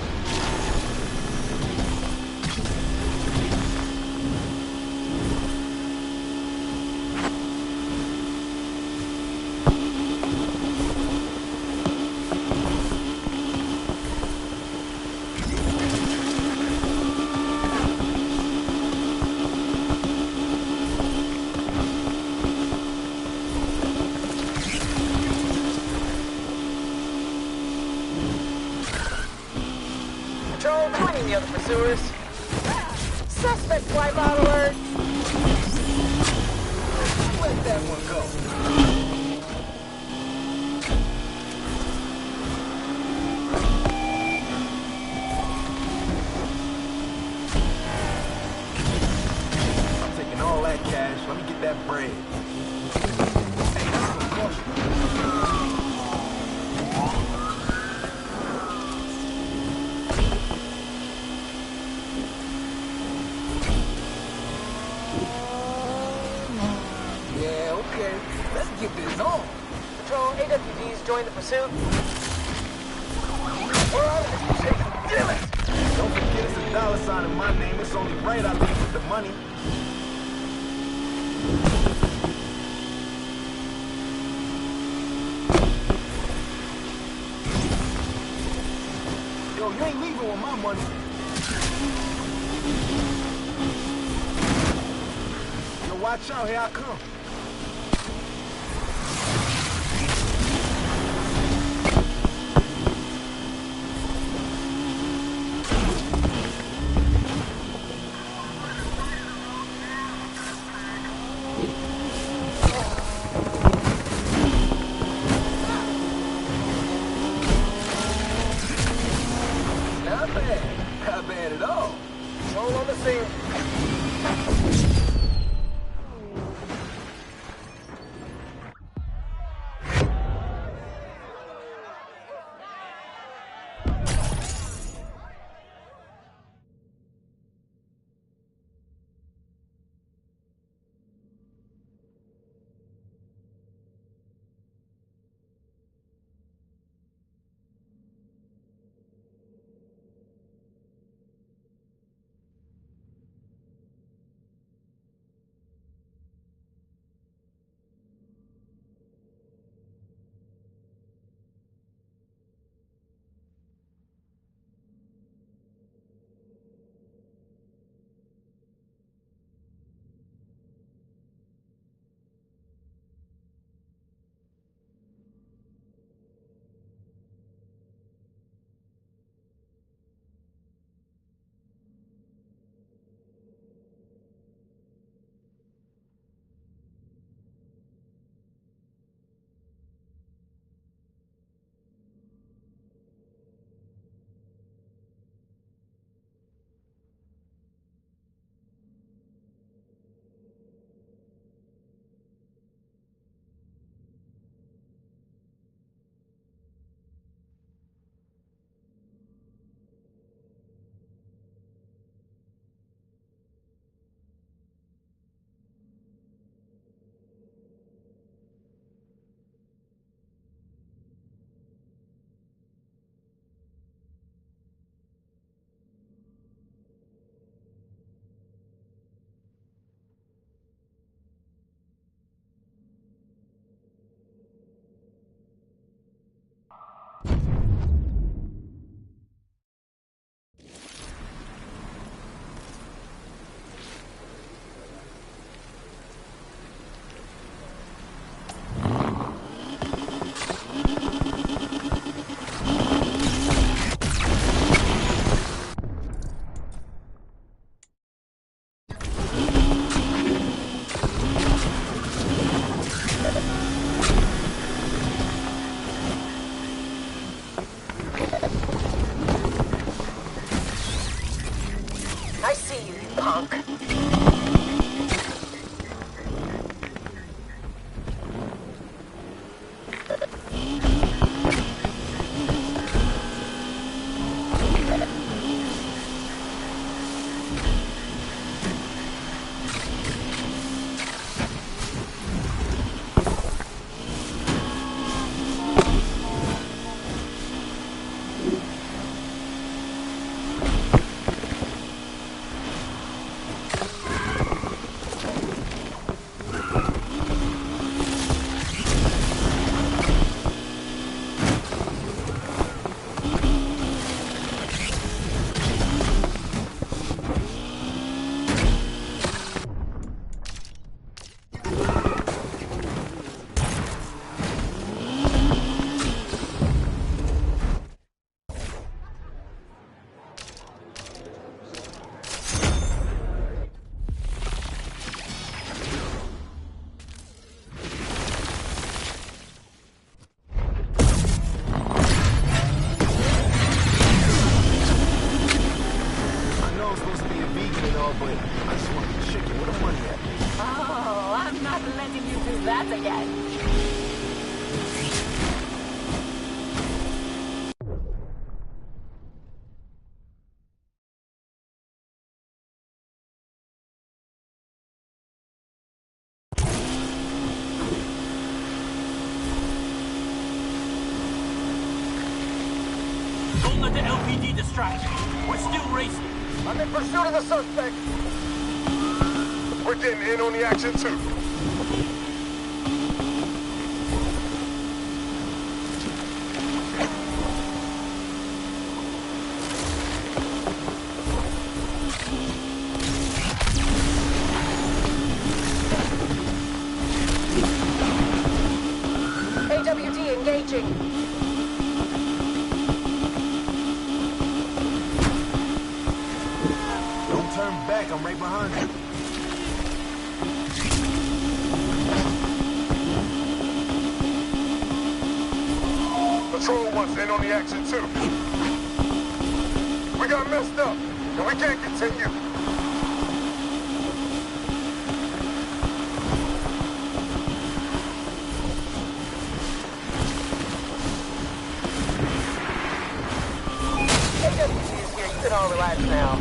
Patrol, joining the other pursuers. Suspect wipeout alert. Let that one go. I'm taking all that cash. Let me get that bread. Hey, that's gonna cost you. Yeah, okay. Let's get this on. Patrol, AWDs join the pursuit. Where are they? Damn it! Don't forget it's a dollar sign in my name. It's only right I leave with the money. Yo, you ain't leaving with my money. Yo, watch out, here I come. Not bad. Not bad at all. Patrol on the scene. nuts again. Don't let the LPD distract you. We're still racing. I'm in pursuit of the suspect. We're getting in on the action too. AWD engaging. Don't turn back, I'm right behind you. Patrol wants in on the action too. We got messed up, and we can't continue. AWD is here. You can all relax now.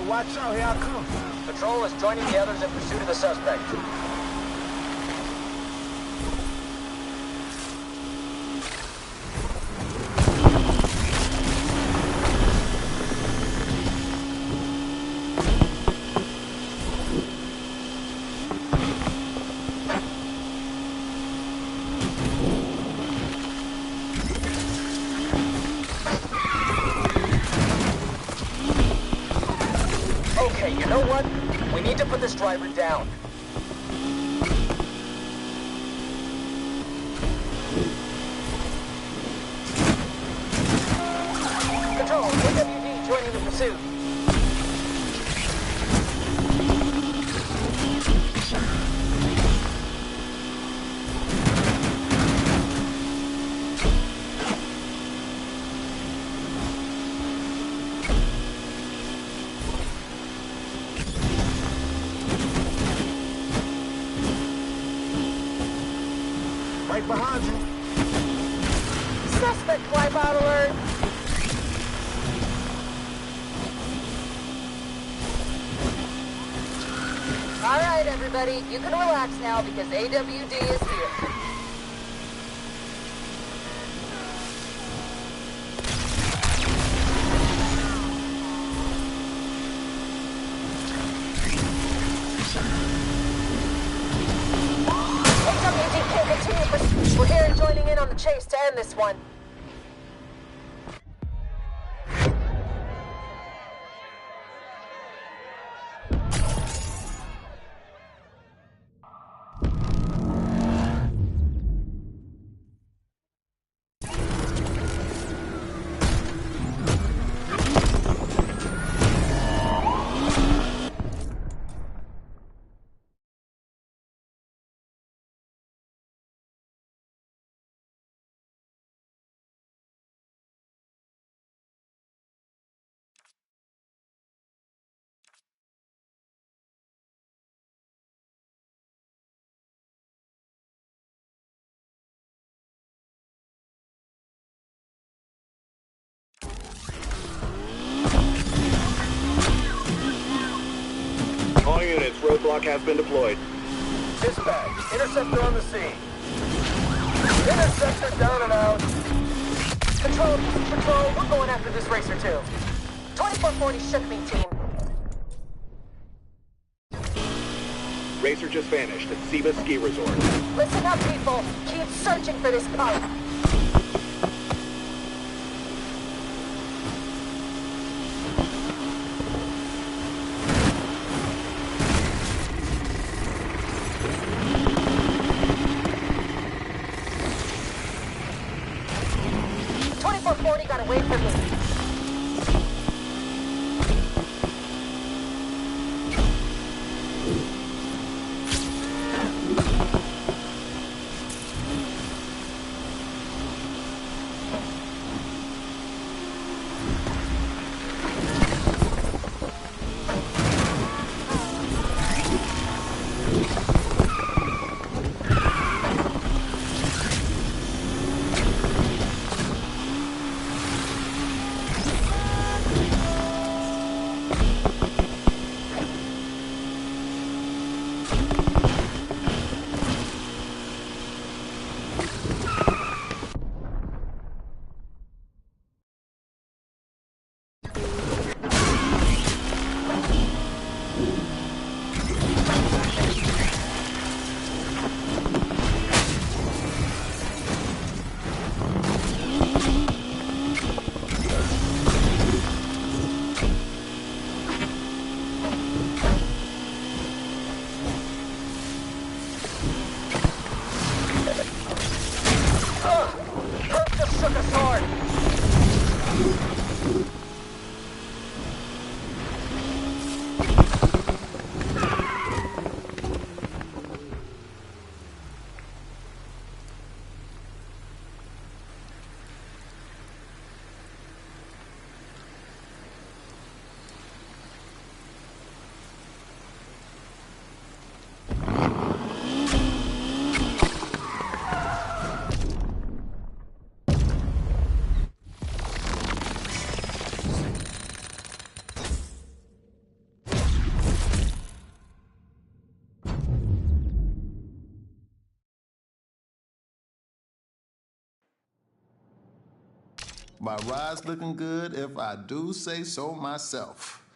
Watch out, here I come. Patrol is joining the others in pursuit of the suspect. Okay, you know what? We need to put this driver down. Control, AWD joining the pursuit. Right behind you. Suspect wipeout alert. All right, everybody, you can relax now because AWD is here. AWD can continue. We're here and joining in on the chase to end this one. All units, roadblock has been deployed. Dispatch, interceptor on the scene. Interceptor down and out. Control, Patrol, we're going after this racer too. 2440 shook me, team. Racer just vanished at Siva Ski Resort. Listen up, people. Keep searching for this punk. wait for me. My ride's looking good if I do say so myself.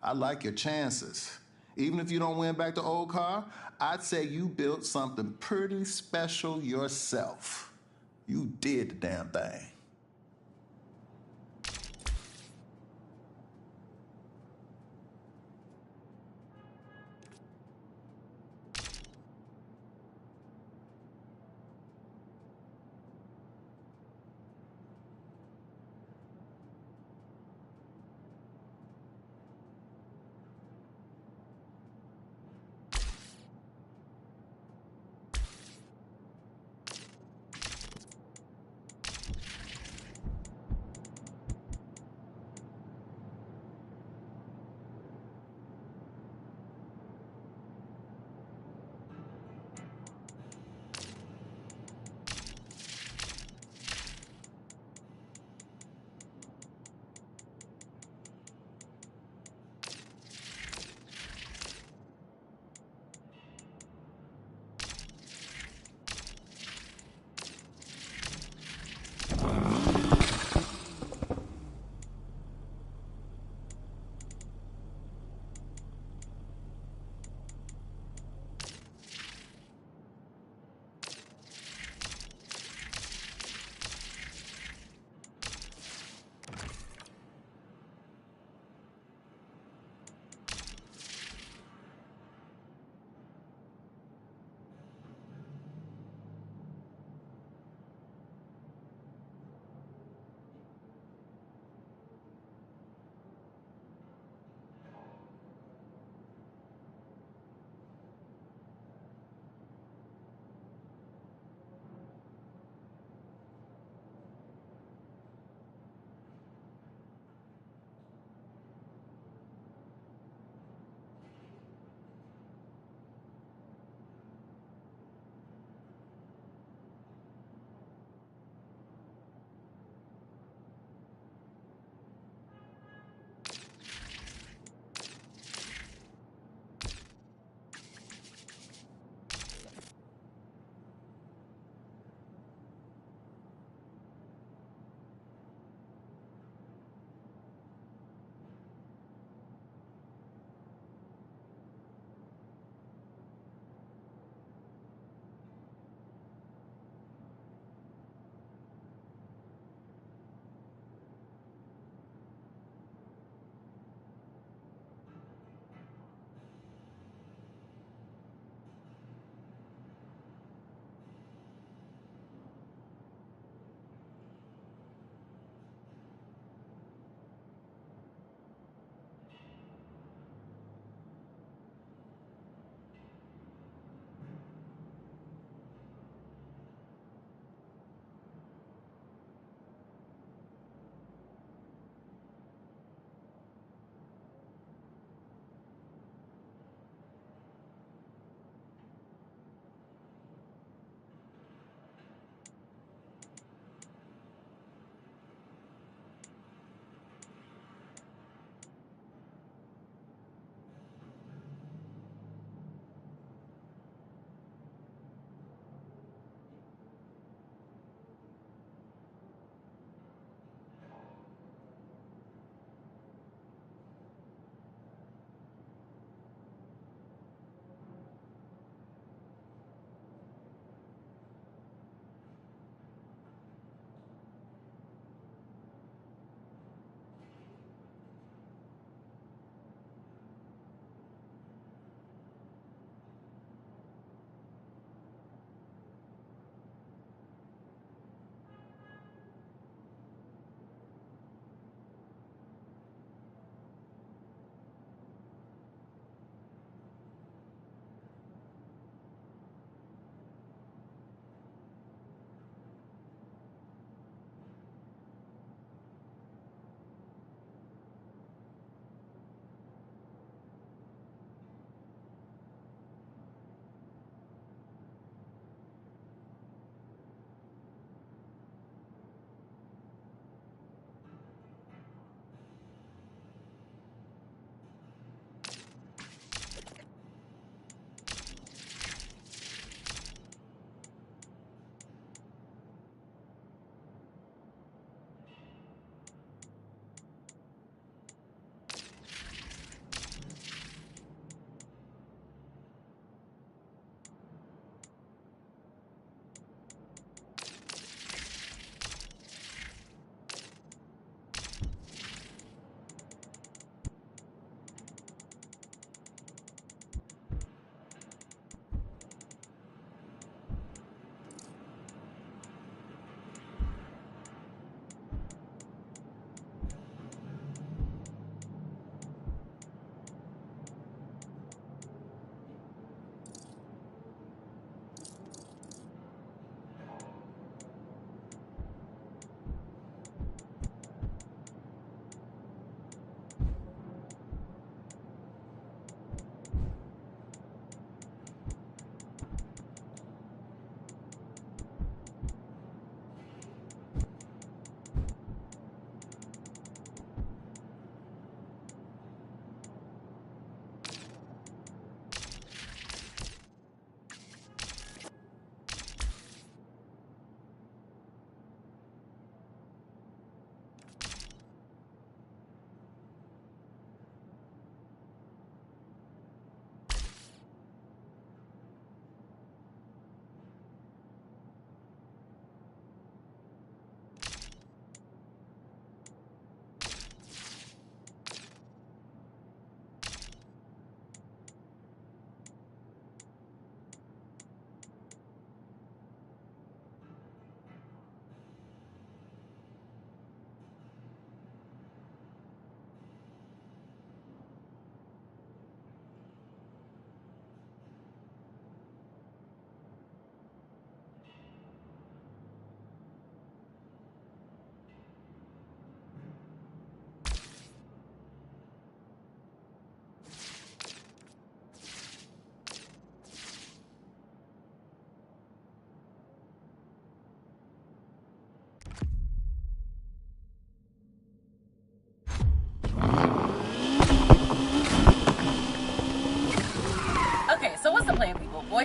I like your chances. Even if you don't win back the old car, I'd say you built something pretty special yourself. You did the damn thing.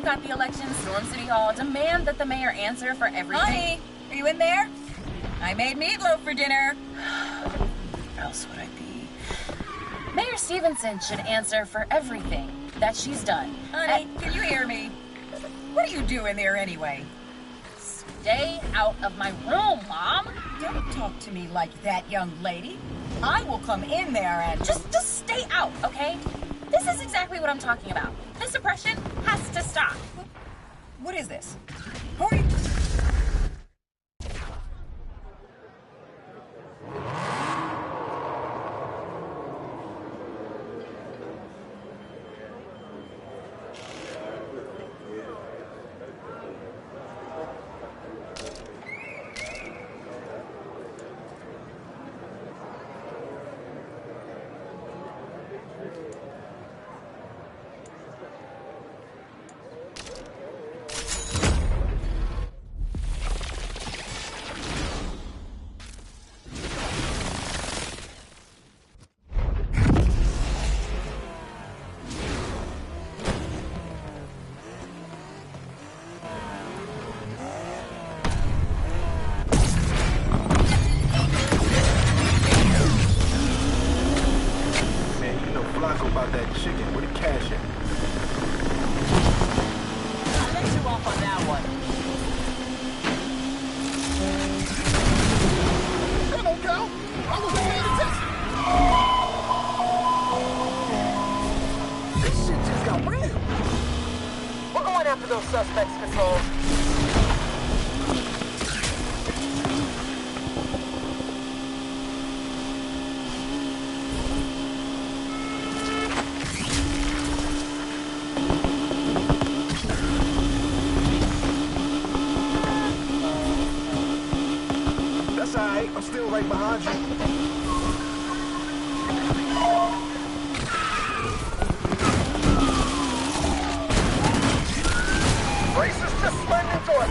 boycott the election, storm City Hall, demand that the mayor answer for everything. Honey, are you in there? I made meatloaf for dinner. Where else would I be? Mayor Stevenson should answer for everything that she's done. Honey, can you hear me? What are you doing there anyway? Stay out of my room, Mom. Don't talk to me like that, young lady. I will come in there and... Just stay out, okay? This is exactly what I'm talking about. This oppression has to stop. What is this? Who are you... About that chicken, where the cash at? I let you off on that one. That don't count. I wasn't paying attention. This shit just got real. We're going after those suspects, Control. I'm still right behind you. Racers just slammed into us.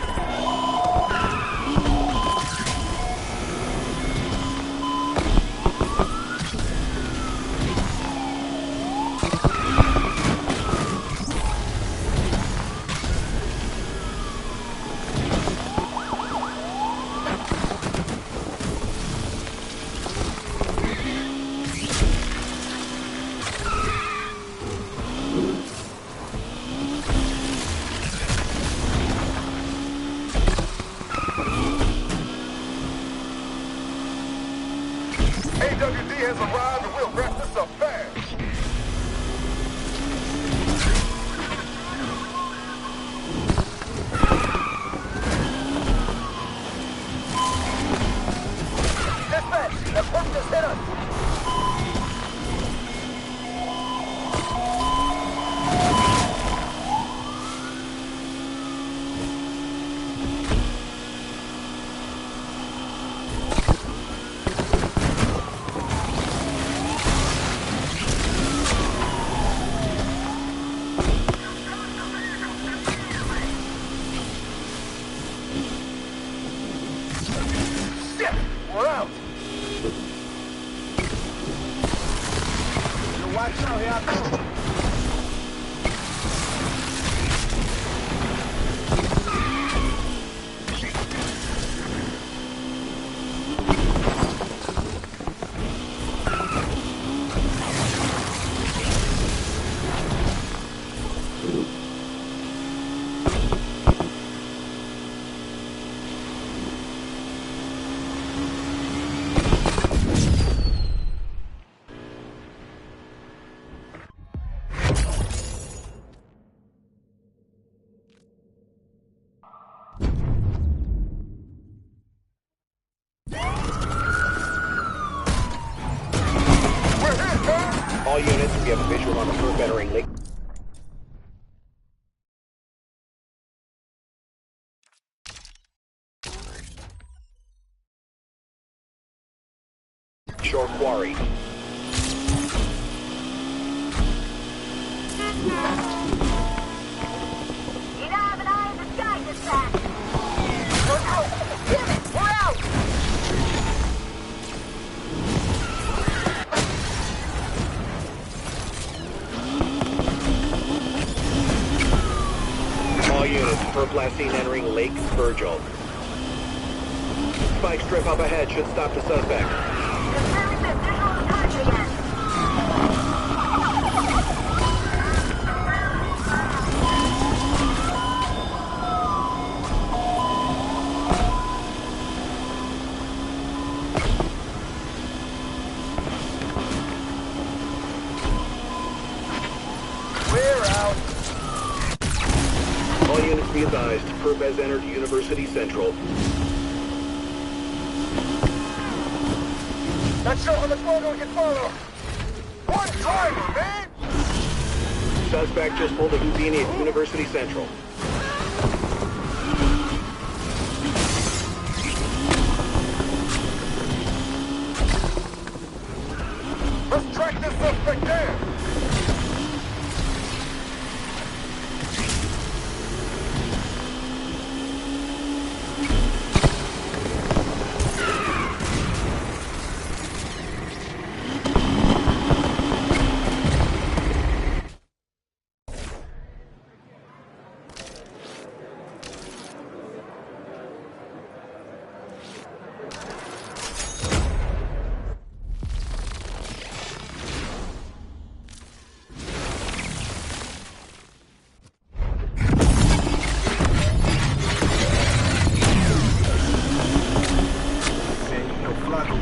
AWD has arrived and we'll wrap this up fast. Dispatch, the pump just hit us. We're out. Watch out, here I come. All units, we have a visual on the first entering Lake. Shore Quarry. You don't have an eye in the sky this fast. We're out! Damn it! We're out! units. Perp last seen entering Lake Virgil. Spike strip up ahead should stop the suspect. Confirming that visual is coming again. We're out. All units be advised. Perp has entered University Central. Not sure how much longer we can follow. One driver, man! Suspect just pulled a Houdini at University Central. Let's track this suspect down.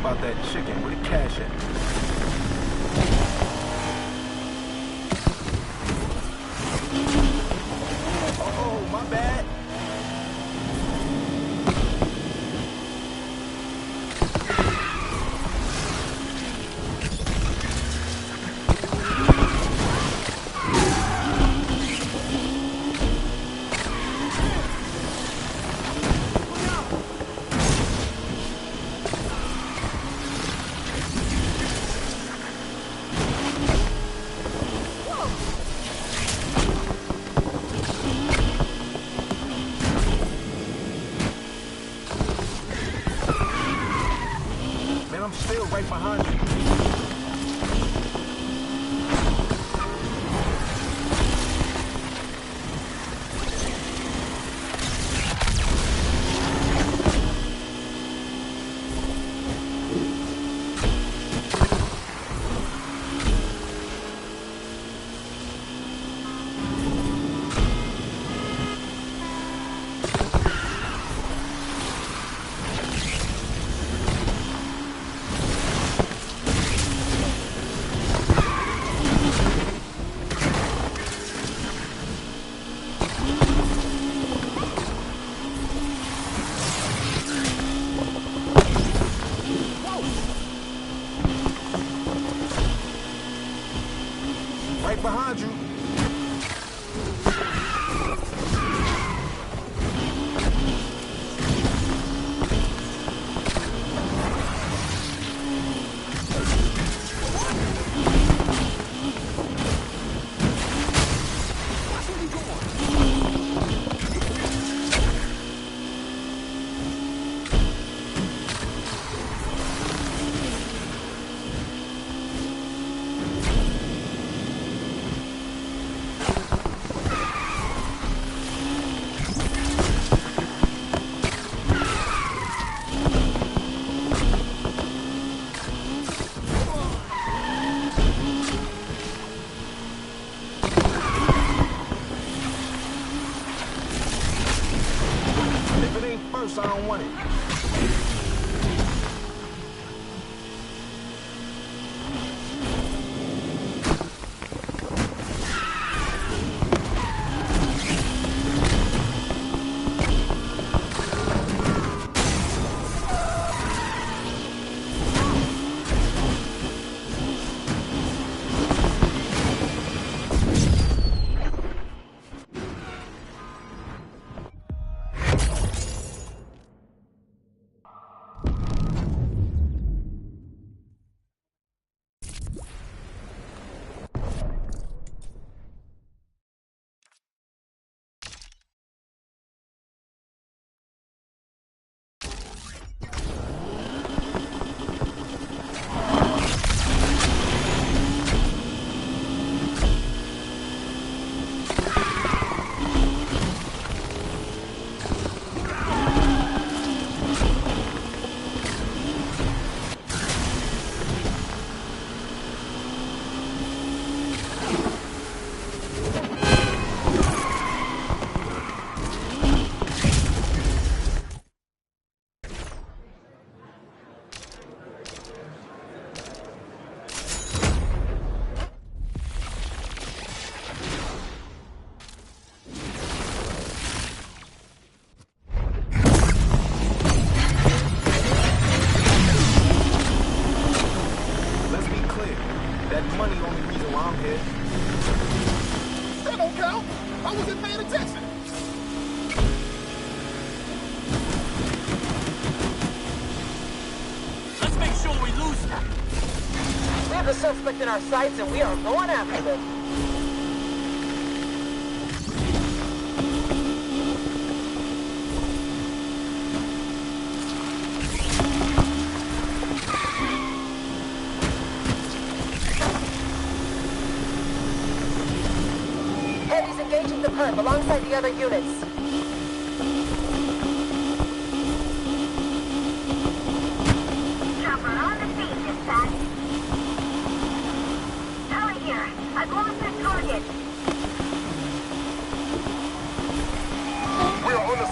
About that chicken, where the cash at? Oh, my bad. I'm still right behind you. Right behind you. I don't want it. the suspect in our sights and we are going after them. Heavy's engaging the perp alongside the other units.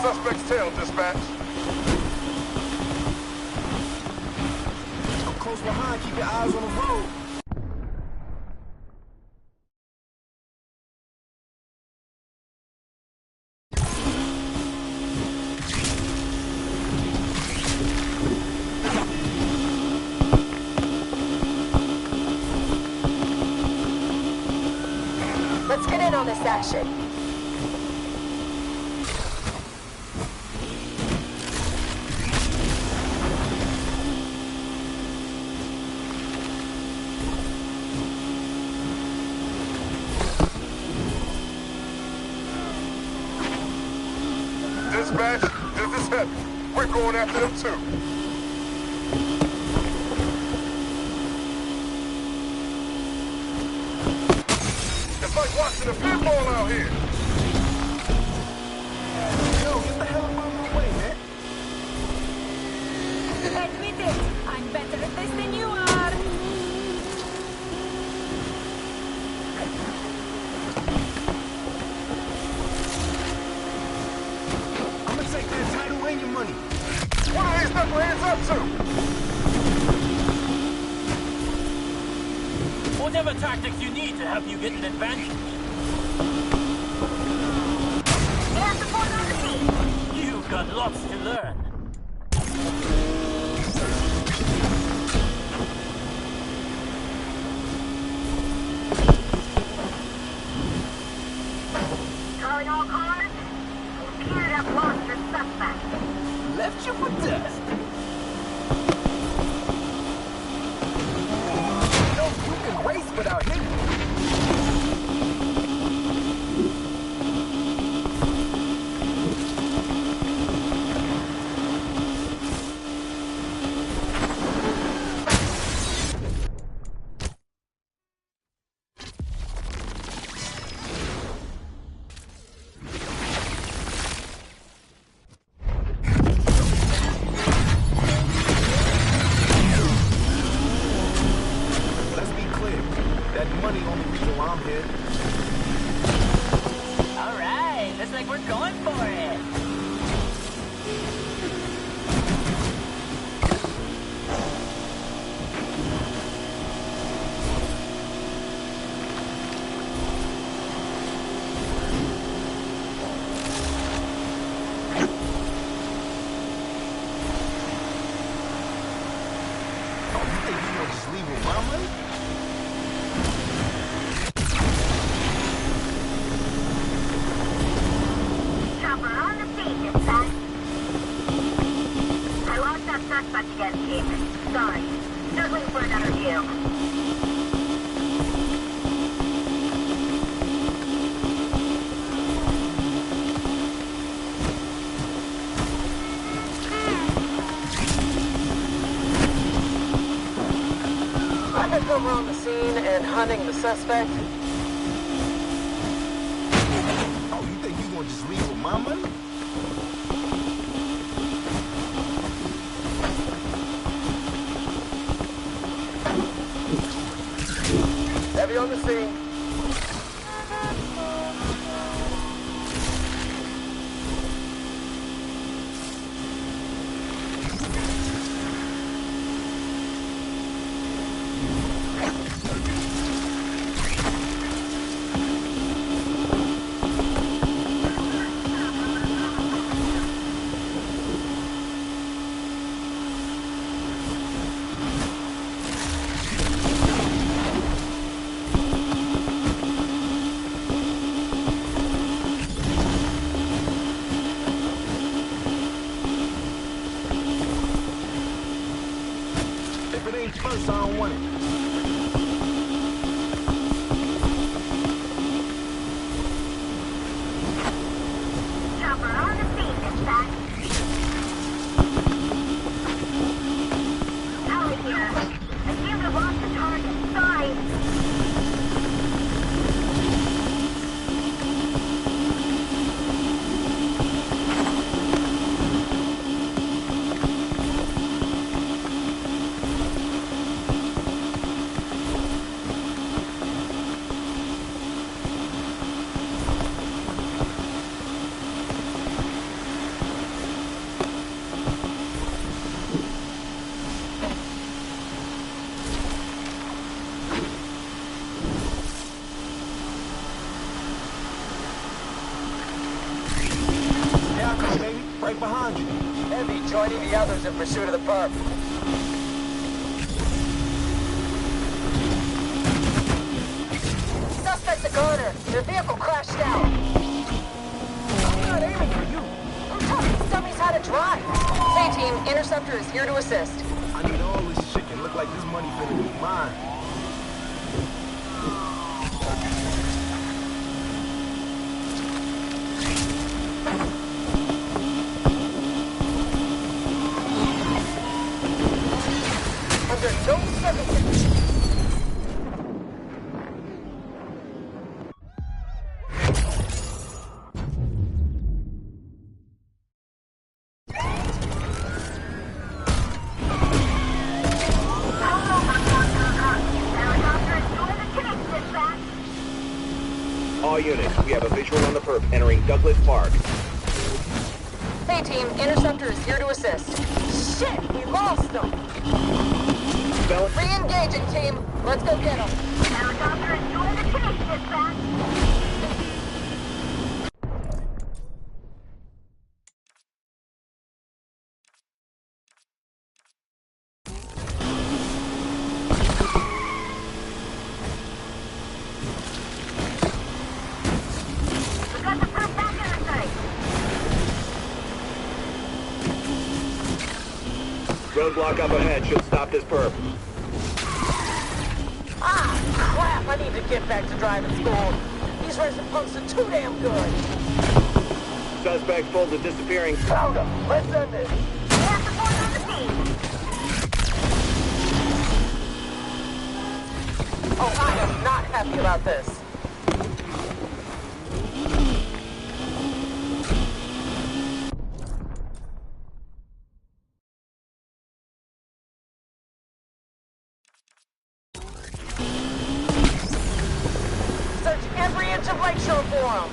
Suspect's tail, dispatch. I'm close behind. Keep your eyes on the road. Let's get in on this action. Dispatch, this is Heavy. We're going after them too. It's like watching a pinball out here. Yo, get the hell out of my way, man. Admit it, I'm better at this than you are. Take that title and your money. What are these knuckleheads up to? Whatever tactics you need to help you get an advantage. Air support on the scene. You've got lots to learn. Calling all cars. Cleared up monster suspect. Left you for dust. No, you can race without hitting. Over on the scene and hunting the suspect. Oh, you think you gonna just leave with my money? Heavy on the scene. First, I don't want it. chopper on the scene, dispatch. Alec here. I seem to have lost the target. Sorry. Right behind you. Heavy joining the others in pursuit of the perp. Suspect's a goner. Their vehicle crashed out. I'm not aiming for you. I'm telling these dummies how to drive. Hey team, Interceptor is here to assist. I need all this chicken. Look like this money finna be mine. Under no circumstances. All units, we have a visual on the perp entering Douglas Park. Hey team, Interceptor is here to assist. Shit, we lost them. Re-engaging team. Let's go get them. Helicopter is doing the chase, dispatch. We got the perp back in the site. Roadblock up ahead should stop this perp. Ah, crap, I need to get back to driving school. These resin punks are too damn good. Suspect full to disappearing. Found him. Let's end this. We have support on the scene. Oh, I am not happy about this. Search every inch of Lakeshore for him.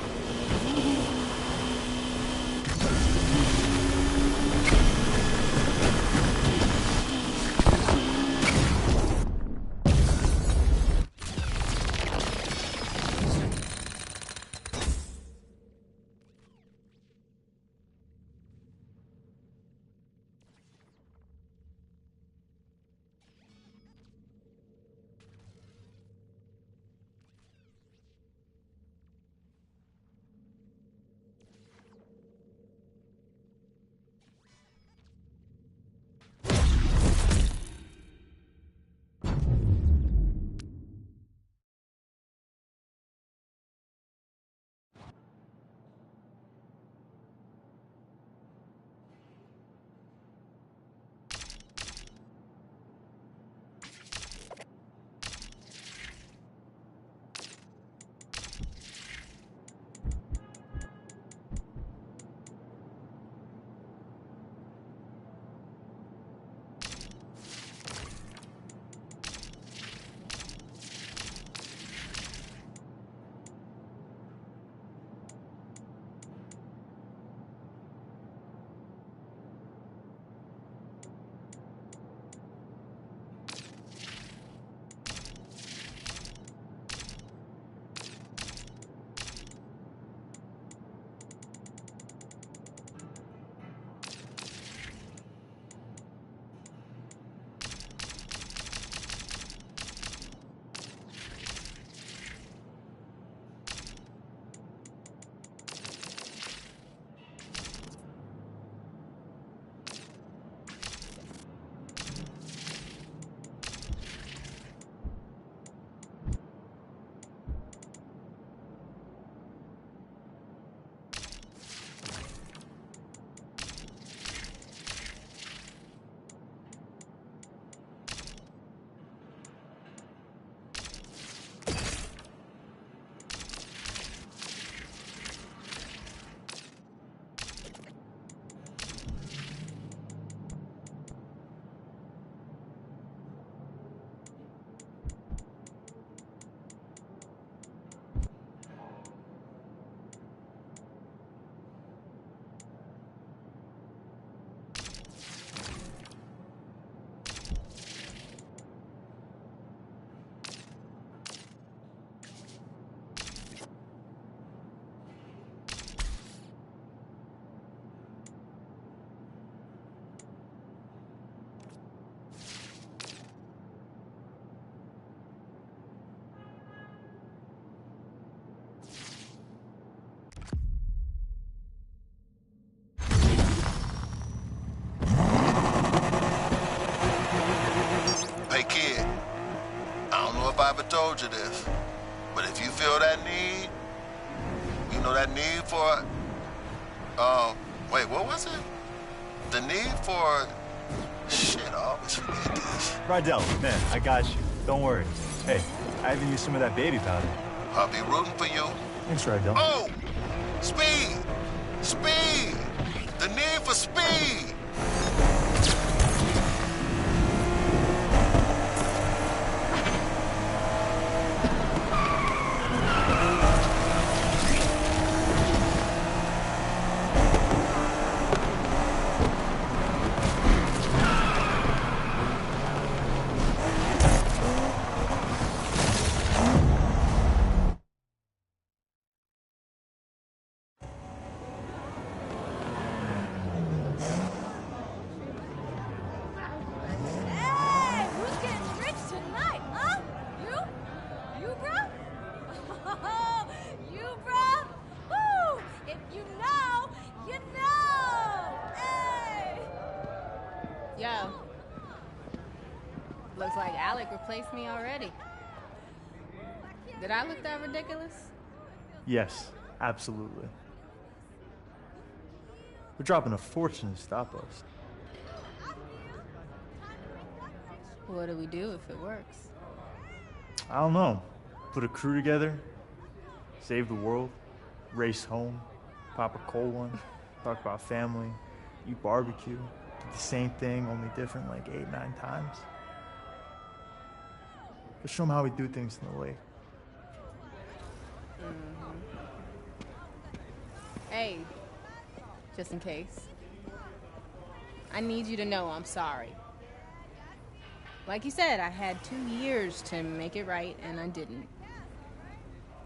I ever told you this, but if you feel that need, you know that need for, wait, what was it? The need for, shit, I always forget this. Rydell, man, I got you. Don't worry. Hey, I even used some of that baby powder. I'll be rooting for you. Thanks, Rydell. Oh! Speed! Speed! The need for speed! Yo. Looks like Alec replaced me already. Did I look that ridiculous? Yes, absolutely. We're dropping a fortune to stop us. What do we do if it works? I don't know. Put a crew together, save the world, race home, pop a cold one, talk about family, eat barbecue, do the same thing, only different like 8, 9 times. Let's show them how we do things in the lake. Hey, just in case. I need you to know I'm sorry. Like you said, I had 2 years to make it right, and I didn't.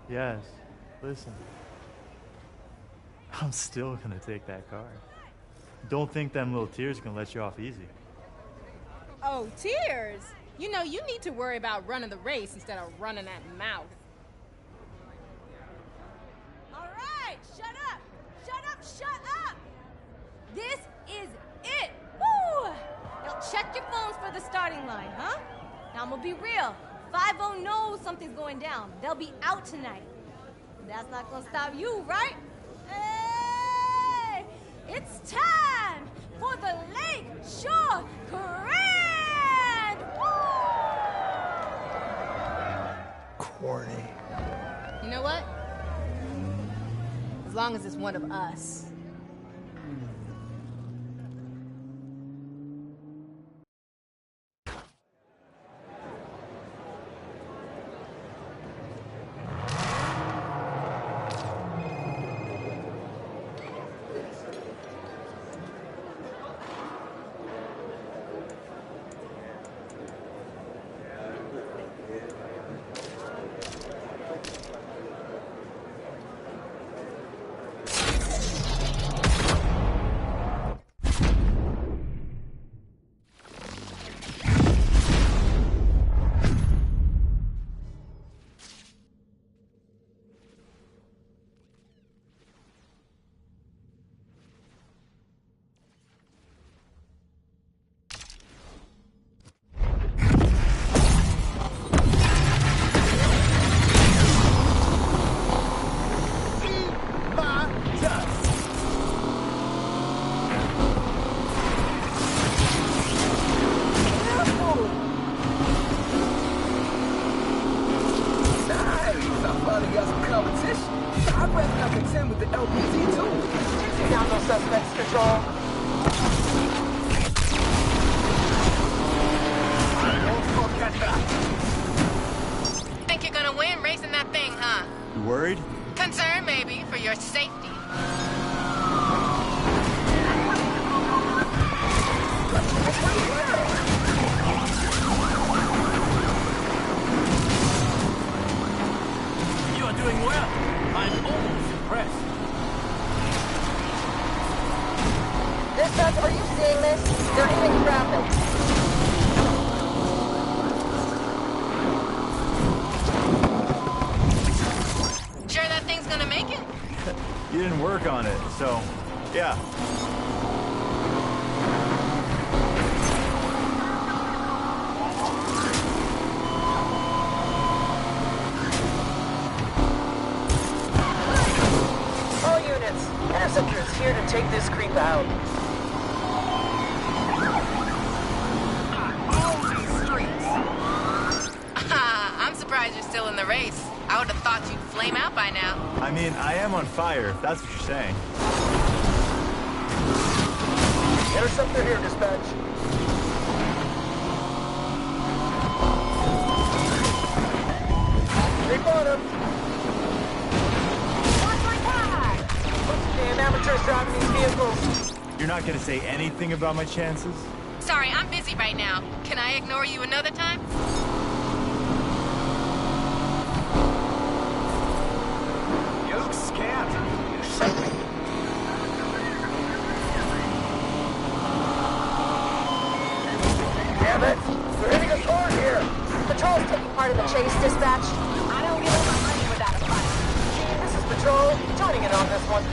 Yes, listen. I'm still gonna take that car. Don't think them little tears gonna let you off easy. Oh, tears? You know, you need to worry about running the race instead of running that mouth. All right, shut up! Shut up, shut up! This is it! Woo! Now check your phones for the starting line, huh? Now I'm gonna be real. 5-0 knows something's going down. They'll be out tonight. That's not gonna stop you, right? Hey! It's time for the Lake Shore Grand! Woo! Corny. You know what? As long as it's one of us. Think you're gonna win racing that thing, huh? You worried? Concerned, maybe, for your safety. You are doing well. I'm almost impressed. Dispatch, are you seeing this? They're hitting traffic. Sure that thing's gonna make it? You didn't work on it, so yeah. Interceptor is here to take this creep out. I'm surprised you're still in the race. I would have thought you'd flame out by now. I mean, I am on fire, if that's what you're saying. Interceptor here, dispatch. Keep on him. Watch my car! Bunch of damn amateurs driving these vehicles. You're not gonna say anything about my chances? Sorry, I'm busy right now. Can I ignore you another time? You look scared. You shake me. Damn it! We're hitting a car here! Patrol's taking part in the chase, dispatch. I don't give up my money without a fight. This is Patrol, joining in on this one.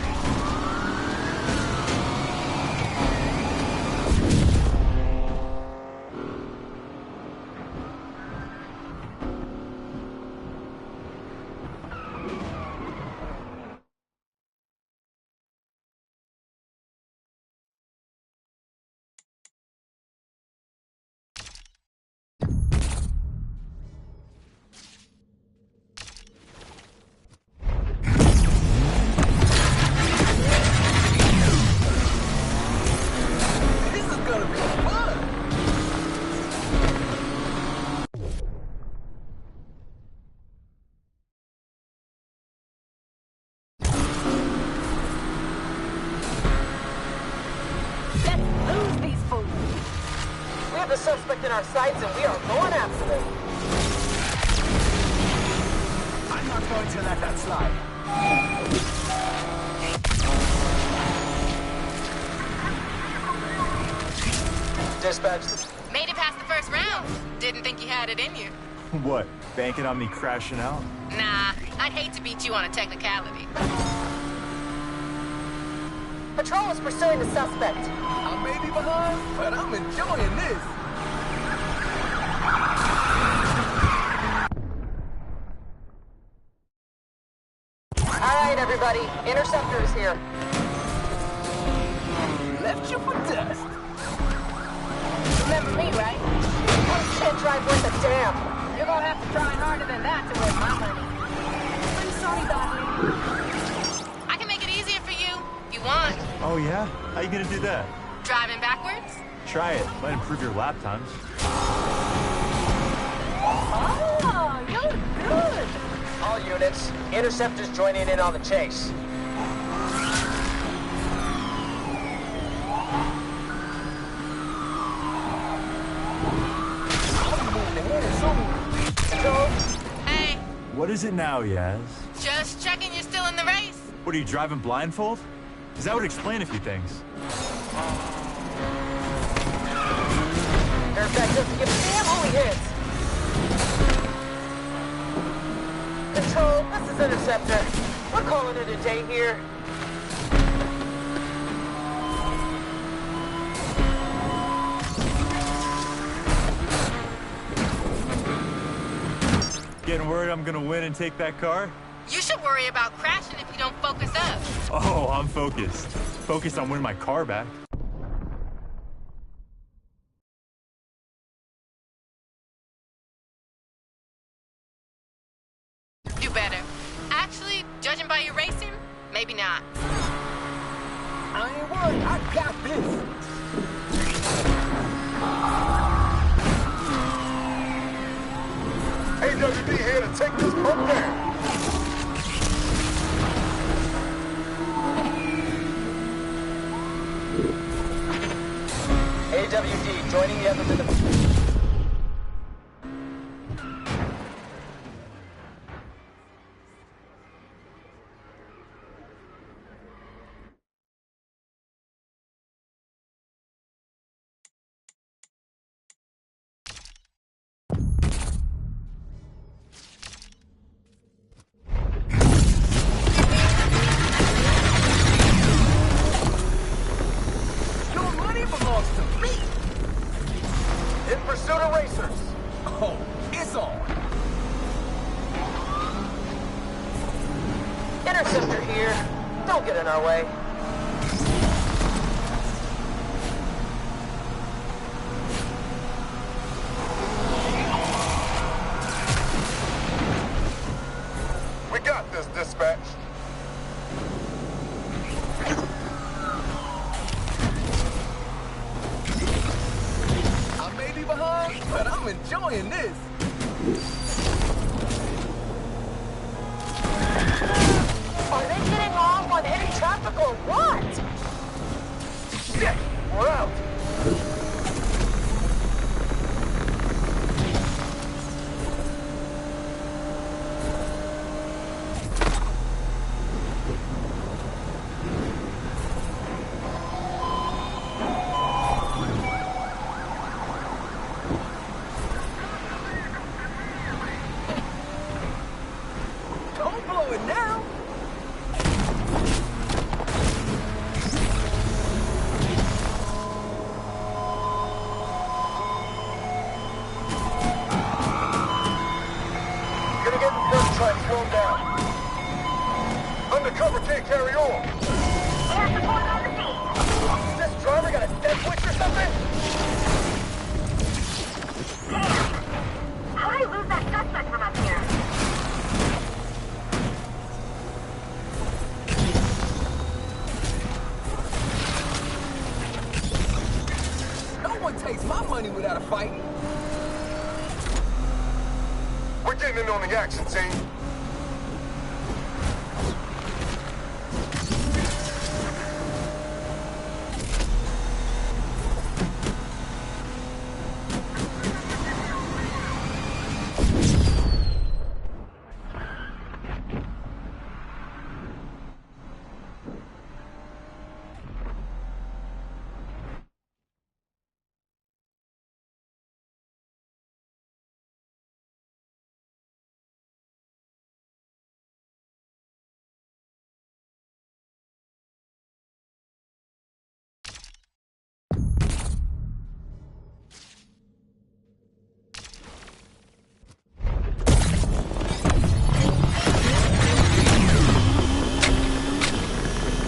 The suspect in our sights, and we are going after them. I'm not going to let that slide. Dispatch. Made it past the first round. Didn't think you had it in you. What, banking on me crashing out? Nah, I'd hate to beat you on a technicality. Patrol is pursuing the suspect. I may be behind, but I'm enjoying this. All right, everybody. Interceptor is here. Left you for dust. Remember me, right? Can't drive worth a damn. You're gonna have to try harder than that to win my money. I'm sorry, darling. I can make it easier for you, if you want. Oh yeah? How you gonna do that? Driving backwards? Try it. Might improve your lap times. Oh, you look good. All units, Interceptor's joining in on the chase. Control. Hey, What is it now, Yaz? just checking you're still in the race. What, are you driving blindfold? Because that would explain a few things. Airbag doesn't give a damn who he hits. Control, this is Interceptor. We're calling it a day here. Getting worried I'm gonna win and take that car? You should worry about crashing if you don't focus up. Oh, I'm focused. Focused on winning my car back. Do better. Actually, judging by your racing, maybe not. I ain't worried. I got this. AWD here to take this pump down. AWD joining the others in the... Your money belongs to me. In pursuit of racers. Oh, it's on. Interceptor here. Don't get in our way. I'm enjoying this. Are they getting off on any traffic or what? Shit, we're out. Don't blow it now. Gonna get the first track slowed down. Undercover can't carry on. Is this driver got a death switch or something? How did I lose that suspect from up here? No one takes my money without a fight. We're getting in on the action, team.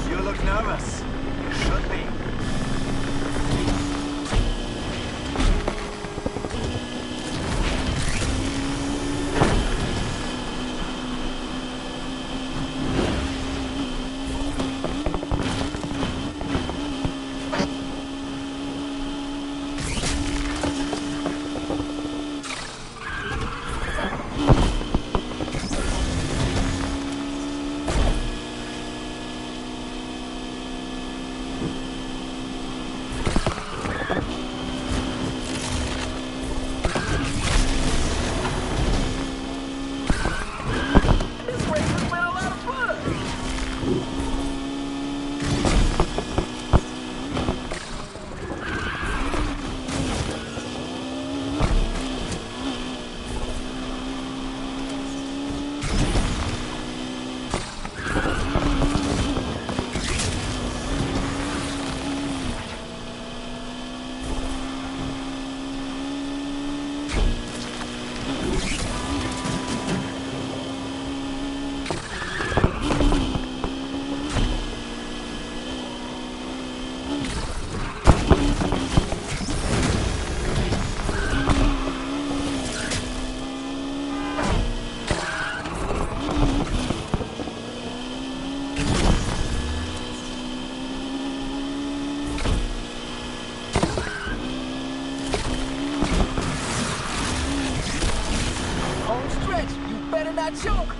You look nervous. Should be. This race has been a lot of fun. Home stretch, you better not choke.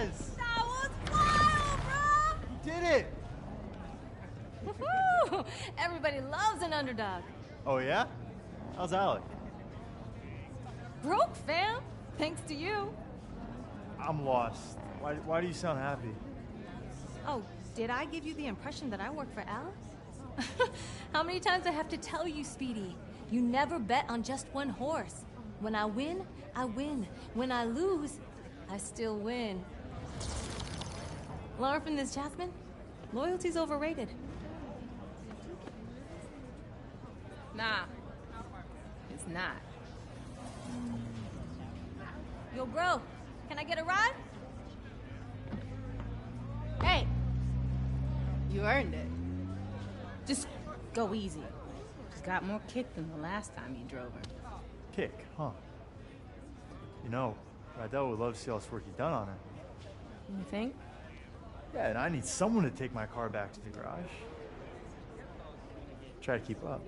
Yes! That was wild, bro! You did it! Woohoo! Everybody loves an underdog. Oh, yeah? How's Alec? Broke, fam. Thanks to you. I'm lost. Why do you sound happy? Oh, did I give you the impression that I work for Alex? How many times I have to tell you, Speedy? You never bet on just one horse. When I win, I win. When I lose, I still win. Learn from this, Jasmine. Loyalty's overrated. Nah, it's not. Yo, bro, can I get a ride? Hey! You earned it. Just go easy. She's got more kick than the last time you drove her. Kick, huh? You know, Rydell would love to see all this work you've done on her. You think? Yeah, and I need someone to take my car back to the garage. Try to keep up.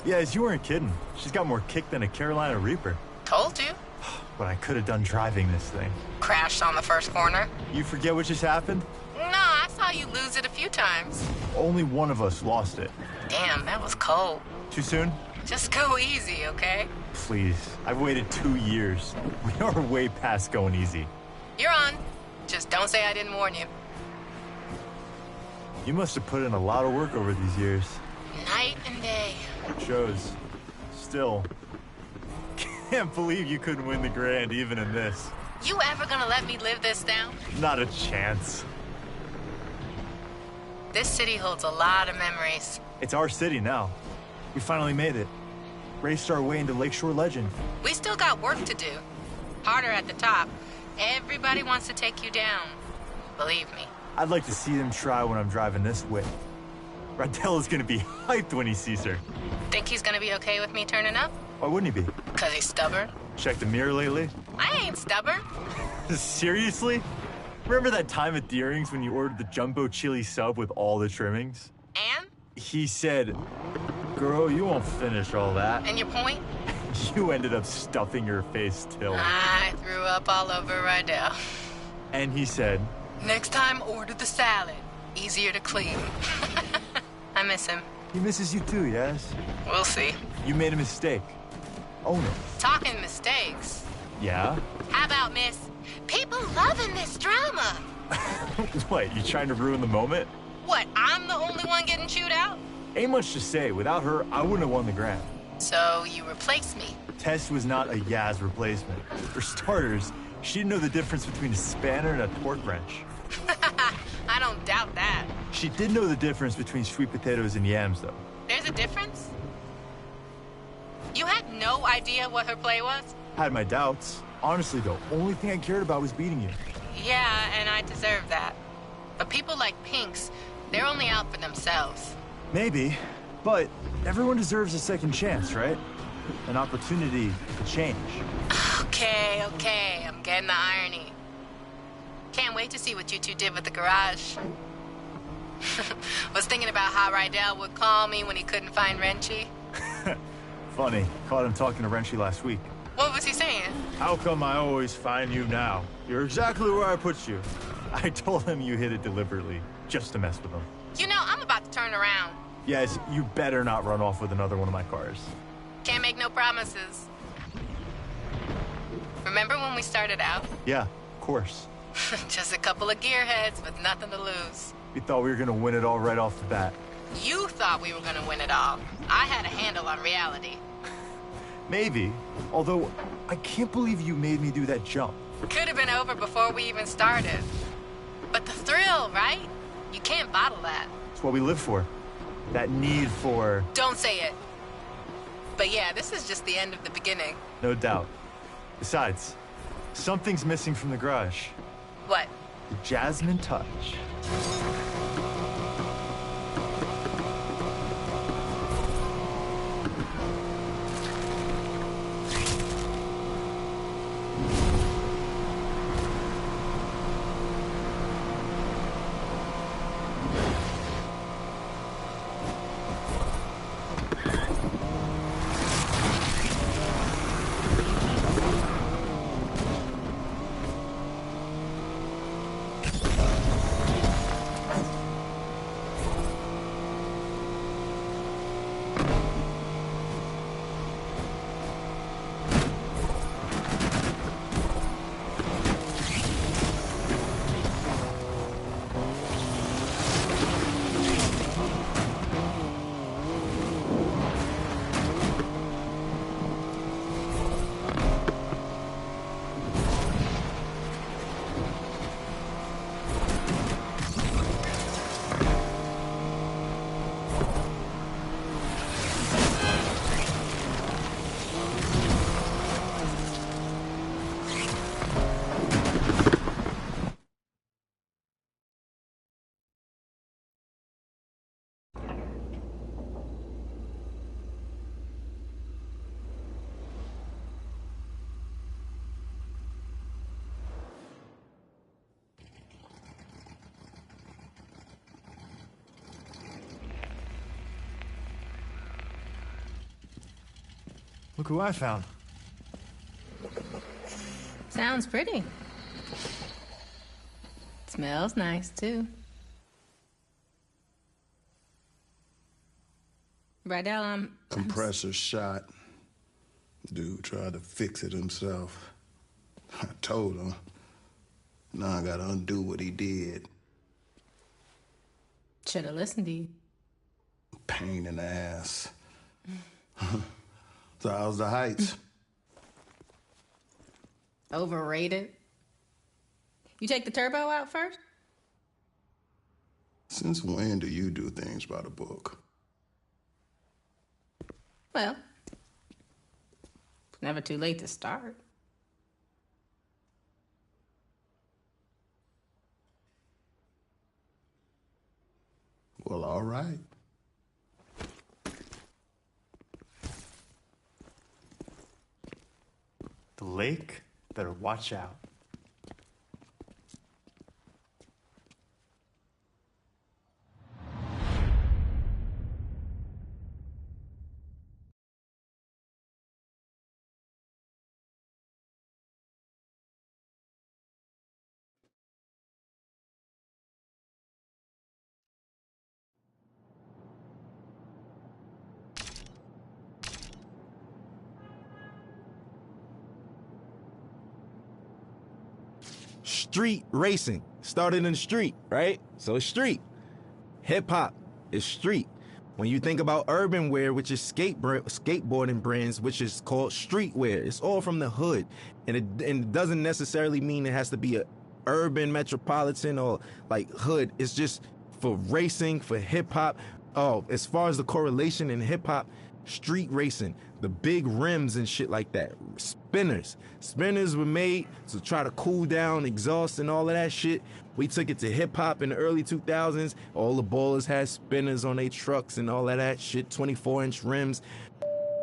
Yes, you weren't kidding. She's got more kick than a Carolina Reaper. Told you. What I could have done driving this thing. Crashed on the first corner. You forget what just happened? No, I saw you lose it a few times. Only one of us lost it. Damn, that was cold. Too soon? Just go easy, okay? Please. I've waited 2 years. We are way past going easy. You're on. Just don't say I didn't warn you. You must have put in a lot of work over these years. Night and day. Shows. Still. Can't believe you couldn't win the Grand even in this. You ever gonna let me live this down? Not a chance. This city holds a lot of memories. It's our city now. We finally made it. Raced our way into Lakeshore Legend. We still got work to do. Harder at the top. Everybody wants to take you down. Believe me. I'd like to see them try when I'm driving this way. Rydell is gonna be hyped when he sees her. Think he's gonna be okay with me turning up? Why wouldn't he be? 'Cause he's stubborn. Checked the mirror lately? I ain't stubborn. Seriously? Remember that time at Deering's when you ordered the jumbo chili sub with all the trimmings? And? He said, girl, you won't finish all that. And your point? You ended up stuffing your face till. I threw up all over Rydell. And he said, next time, order the salad. Easier to clean. I miss him. He misses you too, yes? We'll see. You made a mistake. Own it. Talking mistakes. Yeah? How about, miss? People loving this drama. What, you trying to ruin the moment? What, I'm the only one getting chewed out? Ain't much to say. Without her, I wouldn't have won the Grand. So you replaced me? Tess was not a Yaz replacement. For starters, she didn't know the difference between a spanner and a torque wrench. I don't doubt that. She did know the difference between sweet potatoes and yams, though. There's a difference? You had no idea what her play was? Had my doubts. Honestly, though, only thing I cared about was beating you. Yeah, and I deserve that. But people like Pinks, they're only out for themselves. Maybe, but everyone deserves a second chance, right? An opportunity to change. Okay, I'm getting the irony. Can't wait to see what you two did with the garage. Was thinking about how Rydell would call me when he couldn't find Wrenchy. Funny, caught him talking to Wrenchy last week. What was he saying? How come I always find you now? You're exactly where I put you. I told him you hit it deliberately, just to mess with him. You know, I'm about to turn around. Yes, you better not run off with another one of my cars. Can't make no promises. Remember when we started out? Yeah, of course. Just a couple of gearheads with nothing to lose. We thought we were gonna win it all right off the bat. You thought we were gonna win it all. I had a handle on reality. Maybe. Although, I can't believe you made me do that jump. Could have been over before we even started. But the thrill, right? You can't bottle that. It's what we live for. That need for... Don't say it. But yeah, this is just the end of the beginning. No doubt. Besides, something's missing from the garage. What? The Jasmine Touch. Look who I found. Sounds pretty. Smells nice, too. Rydell, Compressor shot. Dude tried to fix it himself. I told him. Now I gotta undo what he did. Should have listened to you. Pain in the ass. So how's the Heights? Overrated. You take the turbo out first? Since when do you do things by the book? Well, it's never too late to start. Well, all right. The lake better watch out. Street racing started in the street, right? So it's street. Hip hop is street. When you think about urban wear, which is skateboarding brands, which is called streetwear, it's all from the hood, and it doesn't necessarily mean it has to be a urban metropolitan or like hood. It's just for racing, for hip hop. Oh, as far as the correlation in hip hop, street racing, the big rims and shit like that. Spinners were made to try to cool down exhaust and all of that shit. We took it to hip hop in the early 2000s. All the ballers had spinners on their trucks and all of that shit, 24-inch rims.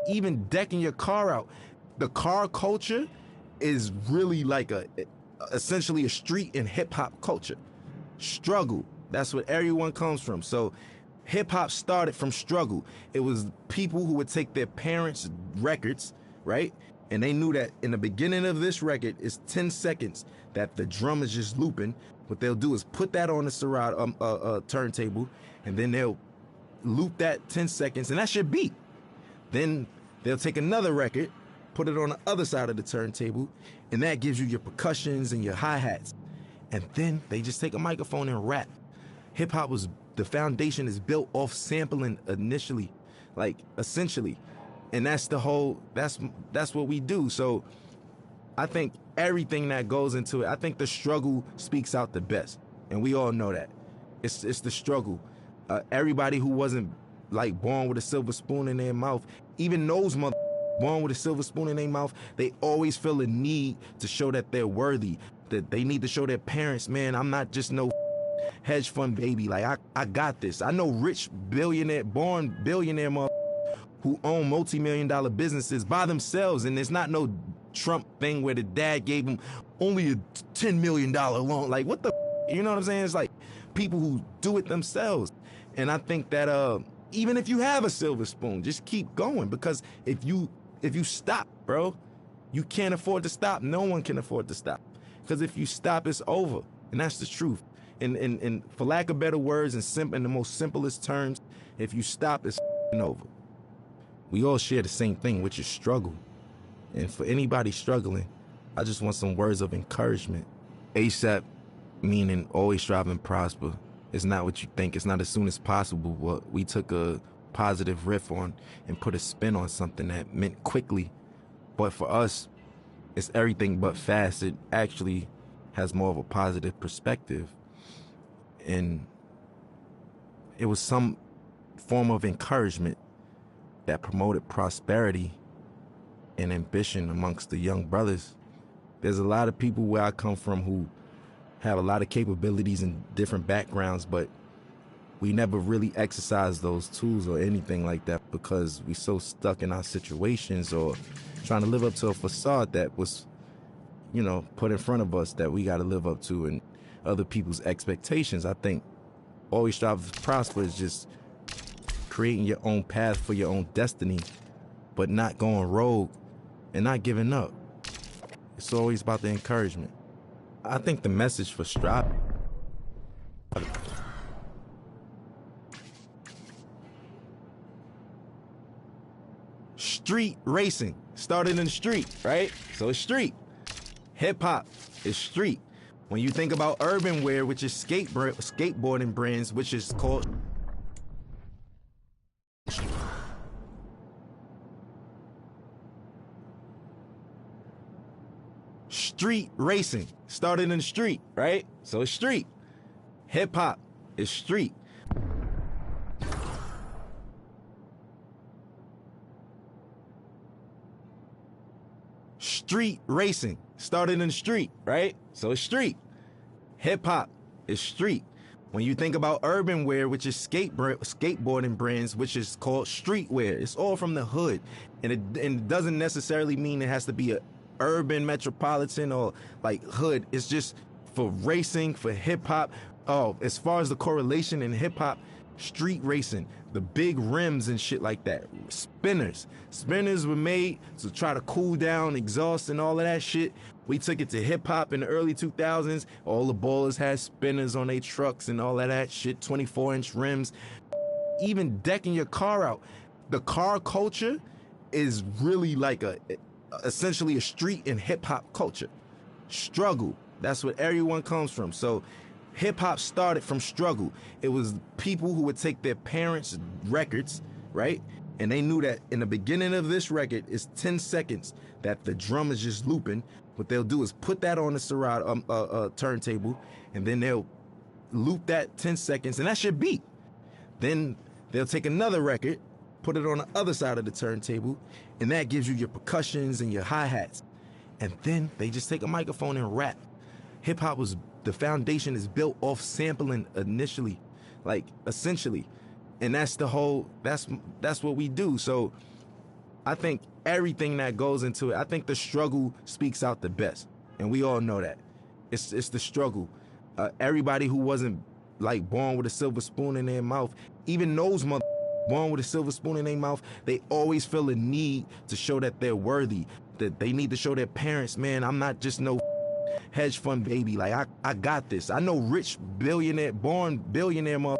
Even decking your car out. The car culture is really like essentially a street and hip hop culture. Struggle, that's what everyone comes from. So hip hop started from struggle. It was people who would take their parents' records, right? And they knew that in the beginning of this record is 10 seconds that the drum is just looping. What they'll do is put that on the Serato turntable, and then they'll loop that 10 seconds, and that's your beat. Then they'll take another record, put it on the other side of the turntable, and that gives you your percussions and your hi-hats. And then they just take a microphone and rap. Hip hop was, the foundation is built off sampling initially, like essentially. And that's the whole, that's what we do. So I think everything that goes into it, I think the struggle speaks out the best. And we all know that. It's the struggle. Everybody who wasn't like born with a silver spoon in their mouth, even those born with a silver spoon in their mouth, they always feel a need to show that they're worthy, that they need to show their parents, man, I'm not just no hedge fund baby. Like, I got this. I know rich born billionaire who own multi-million-dollar businesses by themselves, and it's not no Trump thing where the dad gave him only a $10 million loan. Like, what the, you know what I'm saying? It's like people who do it themselves. And I think that even if you have a silver spoon, just keep going, because if you stop, bro, you can't afford to stop. No one can afford to stop, because if you stop, it's over, and that's the truth. And for lack of better words, in the most simplest terms, if you stop, it's over. We all share the same thing, which is struggle. And for anybody struggling, I just want some words of encouragement. ASAP, meaning always strive and prosper. It's not what you think. It's not as soon as possible. What we took a positive riff on and put a spin on something that meant quickly. But for us, it's everything but fast. It actually has more of a positive perspective. And it was some form of encouragement that promoted prosperity and ambition amongst the young brothers. There's a lot of people where I come from who have a lot of capabilities and different backgrounds, but we never really exercise those tools or anything like that because we so stuck in our situations or trying to live up to a facade that was, put in front of us that we got to live up to and other people's expectations. I think always strive to prosper is just creating your own path for your own destiny, but not going rogue and not giving up. It's always about the encouragement. I think the message for Strap. Street racing started in the street, right? So it's street. Hip hop is street. When you think about urban wear, which is skateboarding brands, which is called street racing started in the street, right? So it's street. Hip hop is street. Street racing started in the street, right? So it's street. Hip hop is street. When you think about urban wear, which is skateboarding brands, which is called streetwear, it's all from the hood. And it doesn't necessarily mean it has to be a urban metropolitan or like hood. It's just for racing, for hip hop. Oh, as far as the correlation in hip hop, street racing, the big rims and shit like that. Spinners were made to try to cool down exhaust and all of that shit. We took it to hip hop in the early 2000s. All the ballers had spinners on their trucks and all of that shit, 24-inch rims. Even decking your car out. The car culture is really like essentially a street and hip hop culture. Struggle, that's what everyone comes from. So hip hop started from struggle. It was people who would take their parents' records, right? And they knew that in the beginning of this record is 10 seconds that the drum is just looping. What they'll do is put that on the Serato turntable, and then they'll loop that 10 seconds, and that's your beat. Then they'll take another record, put it on the other side of the turntable, and that gives you your percussions and your hi-hats. And then they just take a microphone and rap. Hip-hop was, the foundation is built off sampling initially, like essentially. And that's the whole, that's what we do. So I think everything that goes into it, I think the struggle speaks out the best. And we all know that. It's the struggle. Everybody who wasn't like born with a silver spoon in their mouth, even those born with a silver spoon in their mouth, they always feel a need to show that they're worthy, that they need to show their parents, man, I'm not just no hedge fund baby. Like, I got this. I know rich born billionaire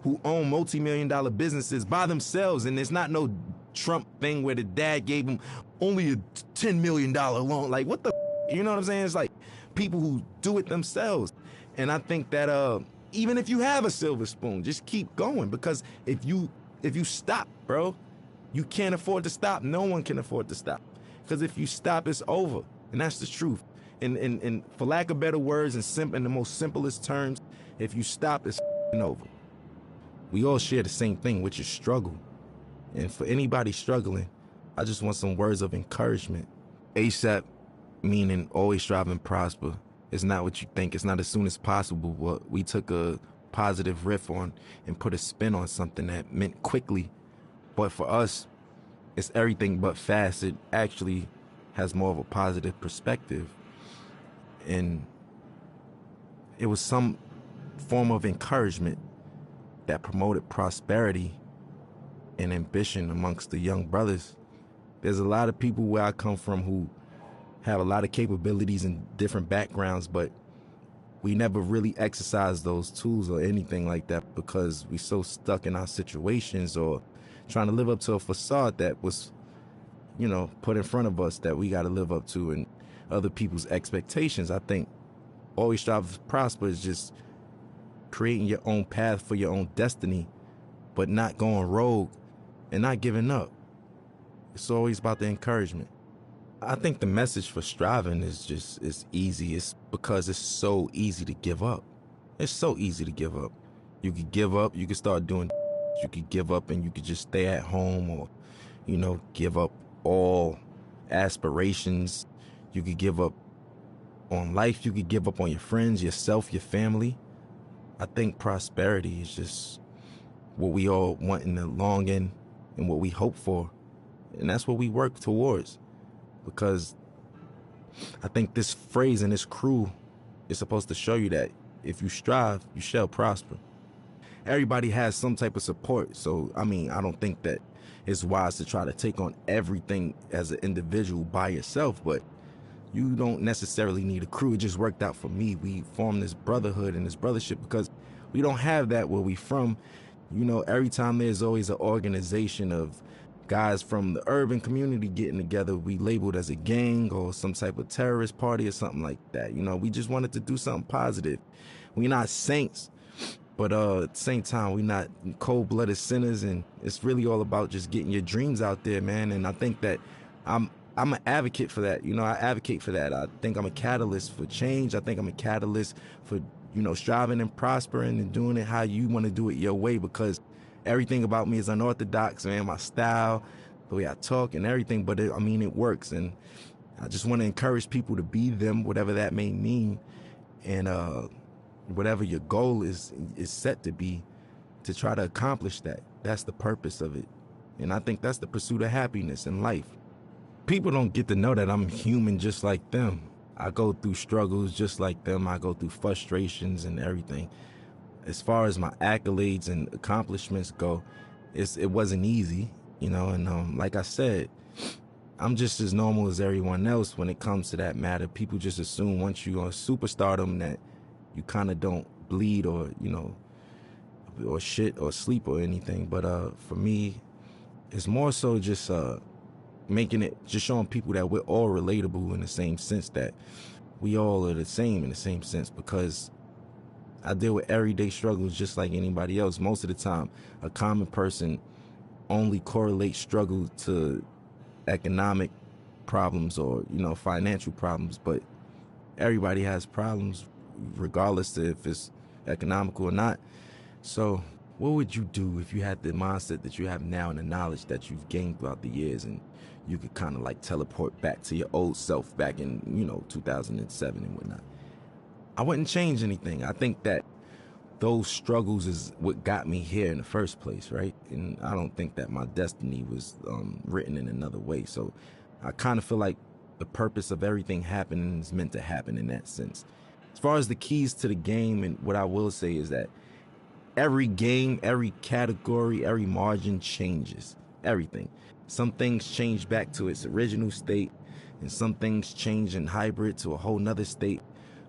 who own multi-million-dollar businesses by themselves, and it's not no Trump thing where the dad gave him only a $10 million loan. Like, what the, you know what I'm saying? It's like people who do it themselves. And I think that even if you have a silver spoon, just keep going, because if you stop, bro, you can't afford to stop. No one can afford to stop, because if you stop, it's over, and that's the truth. And for lack of better words, in the most simplest terms, if you stop, it's over. We all share the same thing, which is struggle. And for anybody struggling, I just want some words of encouragement. ASAP, meaning always strive and prosper. It's not what you think. It's not as soon as possible. But we took a positive riff on and put a spin on something that meant quickly. But for us, it's everything but fast. It actually has more of a positive perspective. And it was some form of encouragement that promoted prosperity and ambition amongst the young brothers. There's a lot of people where I come from who have a lot of capabilities and different backgrounds, but we never really exercise those tools or anything like that because we're so stuck in our situations or trying to live up to a facade that was, put in front of us that we got to live up to and other people's expectations. I think always strive to prosper is just creating your own path for your own destiny, but not going rogue and not giving up. It's always about the encouragement. I think the message for striving is easy. It's because it's so easy to give up. It's so easy to give up. You could give up, you could start doing, you could give up and you could just stay at home or, give up all aspirations. You could give up on life. You could give up on your friends, yourself, your family. I think prosperity is just what we all want in the long end and what we hope for. And that's what we work towards. Because I think this phrase and this crew is supposed to show you that if you strive, you shall prosper. Everybody has some type of support. So, I don't think that it's wise to try to take on everything as an individual by yourself, but you don't necessarily need a crew. It just worked out for me. We formed this brotherhood and this brothership because we don't have that where we from. Every time there's always an organization of guys from the urban community getting together, we labeled as a gang or some type of terrorist party or something like that. We just wanted to do something positive. We're not saints, but at the same time, we're not cold-blooded sinners, and it's really all about just getting your dreams out there, man. And I think that I'm an advocate for that. I advocate for that. I think I'm a catalyst for change. I think I'm a catalyst for, striving and prospering and doing it how you want to do it your way, because everything about me is unorthodox, man. My style, the way I talk and everything, but it works. And I just want to encourage people to be them, whatever that may mean. And whatever your goal is set to be, to try to accomplish that. That's the purpose of it. And I think that's the pursuit of happiness in life. People don't get to know that I'm human just like them. I go through struggles just like them. I go through frustrations and everything. As far as my accolades and accomplishments go, it wasn't easy, and like I said, I'm just as normal as everyone else when it comes to that matter. People just assume once you're on superstardom that you kind of don't bleed or, or shit or sleep or anything. But for me, it's more so just just showing people that we're all relatable in the same sense, that we all are the same in the same sense, because I deal with everyday struggles just like anybody else. Most of the time, a common person only correlates struggle to economic problems or, financial problems, but everybody has problems regardless of if it's economical or not. So what would you do if you had the mindset that you have now and the knowledge that you've gained throughout the years, and you could kind of like teleport back to your old self back in, 2007 and whatnot? I wouldn't change anything. I think that those struggles is what got me here in the first place, right? And I don't think that my destiny was written in another way. So I kind of feel like the purpose of everything happening is meant to happen in that sense. As far as the keys to the game, and what I will say is that every game, every category, every margin changes. Everything. Some things change back to its original state, and some things change in hybrid to a whole nother state.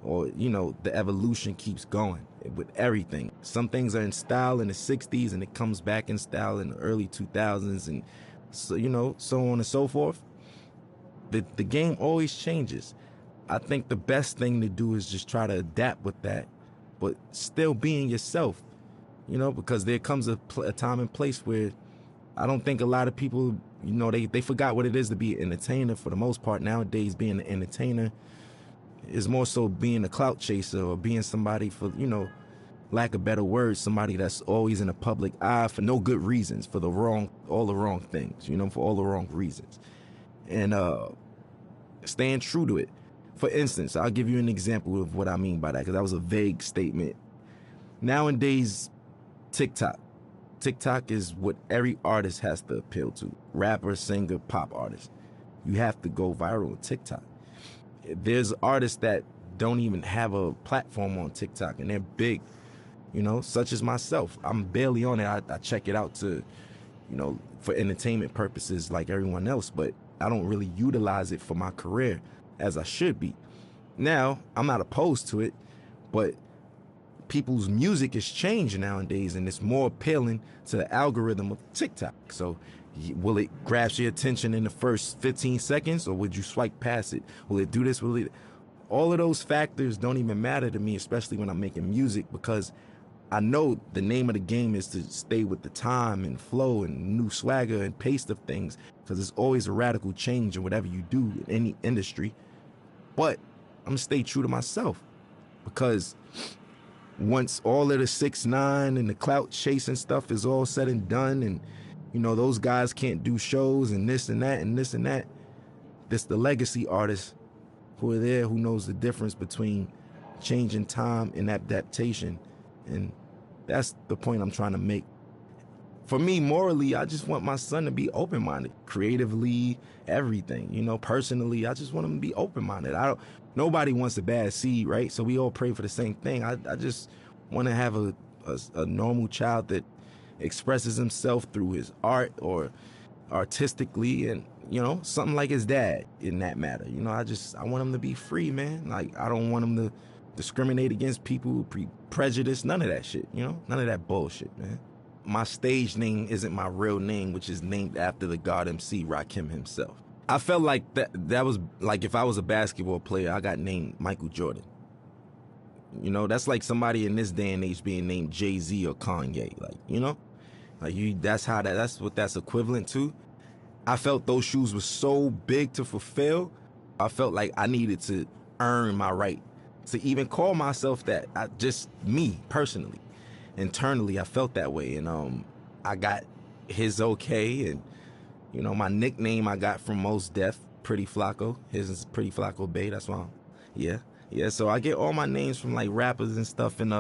Or, the evolution keeps going with everything. Some things are in style in the 60s and it comes back in style in the early 2000s, and so, so on and so forth. The game always changes. I think the best thing to do is just try to adapt with that, but still being yourself, because there comes a time and place where I don't think a lot of people, they forgot what it is to be an entertainer for the most part. Nowadays, being an entertainer is more so being a clout chaser or being somebody for, lack of better words, somebody that's always in the public eye for no good reasons, for all the wrong things, you know, for all the wrong reasons. And staying true to it. For instance, I'll give you an example of what I mean by that, because that was a vague statement. Nowadays, TikTok is what every artist has to appeal to. Rapper, singer, pop artist. You have to go viral on TikTok. There's artists that don't even have a platform on TikTok, and they're big, you know, such as myself. I'm barely on it. I check it out to, you know, for entertainment purposes like everyone else, but I don't really utilize it for my career as I should be. Now, I'm not opposed to it, but people's music is changing nowadays, and it's more appealing to the algorithm of TikTok. So will it grasp your attention in the first 15 seconds, or would you swipe past it? Will it do this? All of those factors don't even matter to me, especially when I'm making music, because I know the name of the game is to stay with the time and flow and new swagger and pace of things, because there's always a radical change in whatever you do in any industry. But I'm gonna stay true to myself, because once all of the 6ix9ine and the clout chasing stuff is all said and done, and you know those guys can't do shows and this and that and this and that, this the legacy artists who are there, who knows the difference between changing time and adaptation. And that's the point I'm trying to make. For me, morally, I just want my son to be open-minded, creatively, everything. You know, personally, I just want him to be open-minded. Nobody wants a bad seed, right? So we all pray for the same thing. I just want to have a normal child that expresses himself through his art or artistically, and you know, something like his dad in that matter. You know, I want him to be free, man. Like, I don't want him to discriminate against people, prejudice, none of that shit, you know? None of that bullshit, man. My stage name isn't my real name, which is named after the God MC, Rakim himself. I felt like that was like if I was a basketball player, I got named Michael Jordan. You know, that's like somebody in this day and age being named Jay-Z or Kanye, like, you know? Like, that's what that's equivalent to. I felt those shoes were so big to fulfill. I felt like I needed to earn my right to even call myself that. Just me, personally. Internally, I felt that way. And I got his okay. And, you know, my nickname I got from Mos Def, Pretty Flacco. His is Pretty Flacco Bay. That's why Yeah, so I get all my names from, like, rappers and stuff. And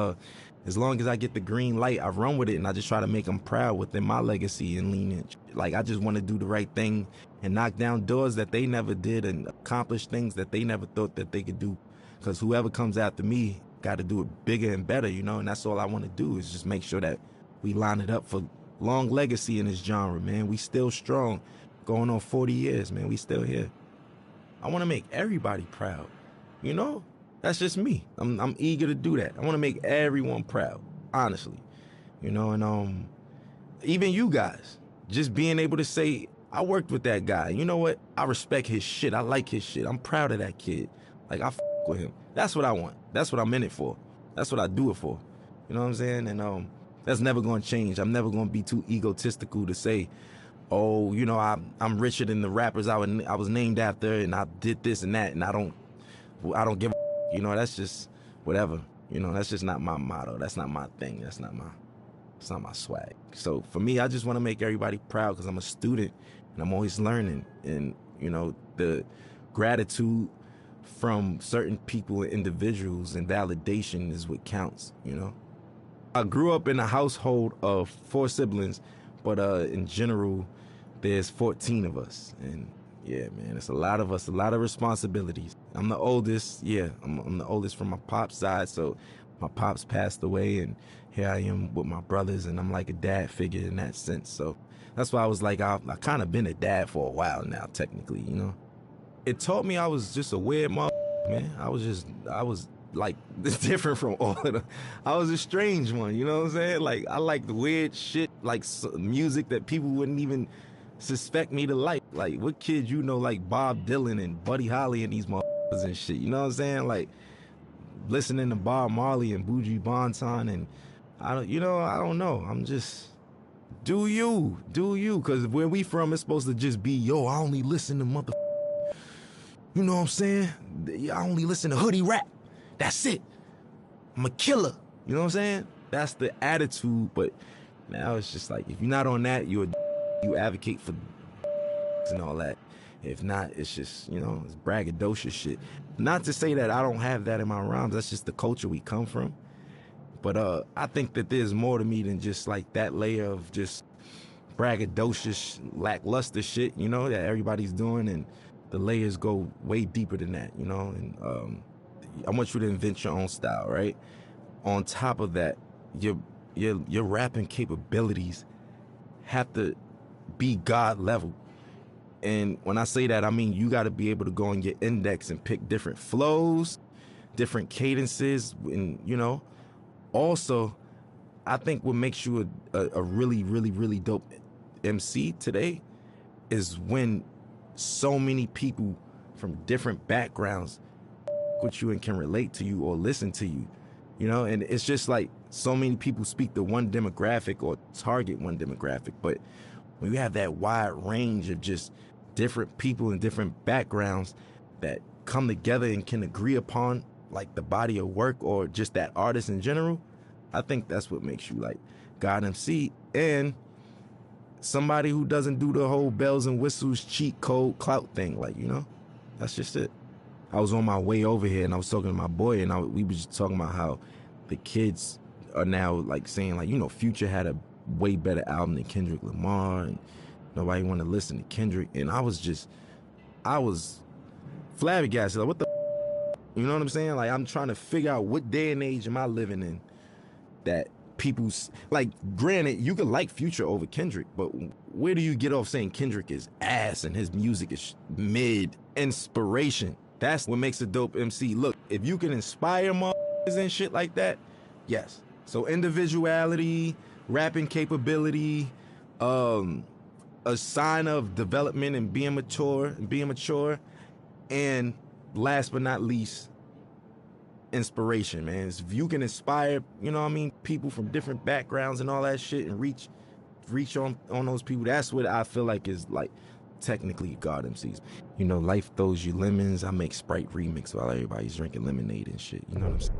as long as I get the green light, I run with it. And I just try to make them proud within my legacy and lineage. Like, I just want to do the right thing and knock down doors that they never did and accomplish things that they never thought that they could do. Because whoever comes after me got to do it bigger and better, you know, and that's all I want to do is just make sure that we line it up for long legacy in this genre, man. We still strong, going on 40 years, man. We still here. I want to make everybody proud, you know? That's just me. I'm eager to do that. I want to make everyone proud, honestly, you know, and even you guys, just being able to say, I worked with that guy. You know what? I respect his shit. I like his shit. I'm proud of that kid. Like, I with him. That's what I want. That's what I'm in it for. That's what I do it for. You know what I'm saying? And that's never going to change. I'm never going to be too egotistical to say, oh, you know, I'm richer than the rappers I was named after, and I did this and that, and I don't give a, you know, that's just whatever. You know, that's just not my motto. That's not my thing. It's not my swag. So for me, I just want to make everybody proud because I'm a student and I'm always learning. And, you know, the gratitude from certain people and individuals and validation is what counts, you know? I grew up in a household of 4 siblings, but in general, there's 14 of us. And yeah, man, it's a lot of us, a lot of responsibilities. I'm the oldest, I'm the oldest from my pop's side, so my pops passed away, and here I am with my brothers, and I'm like a dad figure in that sense. So that's why I was like, I kind of been a dad for a while now, technically, you know? It taught me I was just a weird man. I was like different from all of them. I was a strange one, you know what I'm saying? Like, I like the weird shit, like music that people wouldn't even suspect me to like. Like, what kid you know like Bob Dylan and Buddy Holly and these motherfuckers and shit, you know what I'm saying? Like, listening to Bob Marley and Buju Banton, and I don't know. I'm just, do you, because where we from, it's supposed to just be, yo, I only listen to motherfuckers. You know what I'm saying? I only listen to hoodie rap. That's it. I'm a killer. You know what I'm saying? That's the attitude. But now it's just like, if you're not on that, you advocate for and all that. If not, it's just, you know, it's braggadocious shit. Not to say that I don't have that in my rhymes. That's just the culture we come from. But I think that there's more to me than just like that layer of just braggadocious, lackluster shit, you know, that everybody's doing, and the layers go way deeper than that, you know. And I want you to invent your own style, right? On top of that, your rapping capabilities have to be God level. And when I say that, I mean you got to be able to go on your index and pick different flows, different cadences, and, you know. Also, I think what makes you a really, really, really dope MC today is when so many people from different backgrounds with you and can relate to you or listen to you, you know. And it's just like so many people speak to one demographic or target one demographic, but when you have that wide range of just different people and different backgrounds that come together and can agree upon like the body of work or just that artist in general, I think that's what makes you like God MC, and somebody who doesn't do the whole bells and whistles cheat code clout thing. Like, you know, that's just it. I was on my way over here and I was talking to my boy, and we was just talking about how the kids are now like saying like, you know, Future had a way better album than Kendrick Lamar, and nobody want to listen to Kendrick. And I was flabbergasted. Like, what the, you know what I'm saying? Like, I'm trying to figure out what day and age am I living in that people's, like, granted, you could like Future over Kendrick, but where do you get off saying Kendrick is ass and his music is mid? Inspiration. That's what makes a dope MC. Look, if you can inspire motherfuckers and shit like that, yes. So individuality, rapping capability, a sign of development and being mature, and last but not least, inspiration, man. If you can inspire, you know what I mean, people from different backgrounds and all that shit, and reach on those people, that's what I feel like is like technically God MCs. You know, life throws you lemons. I make Sprite remix while everybody's drinking lemonade and shit. You know what I'm saying?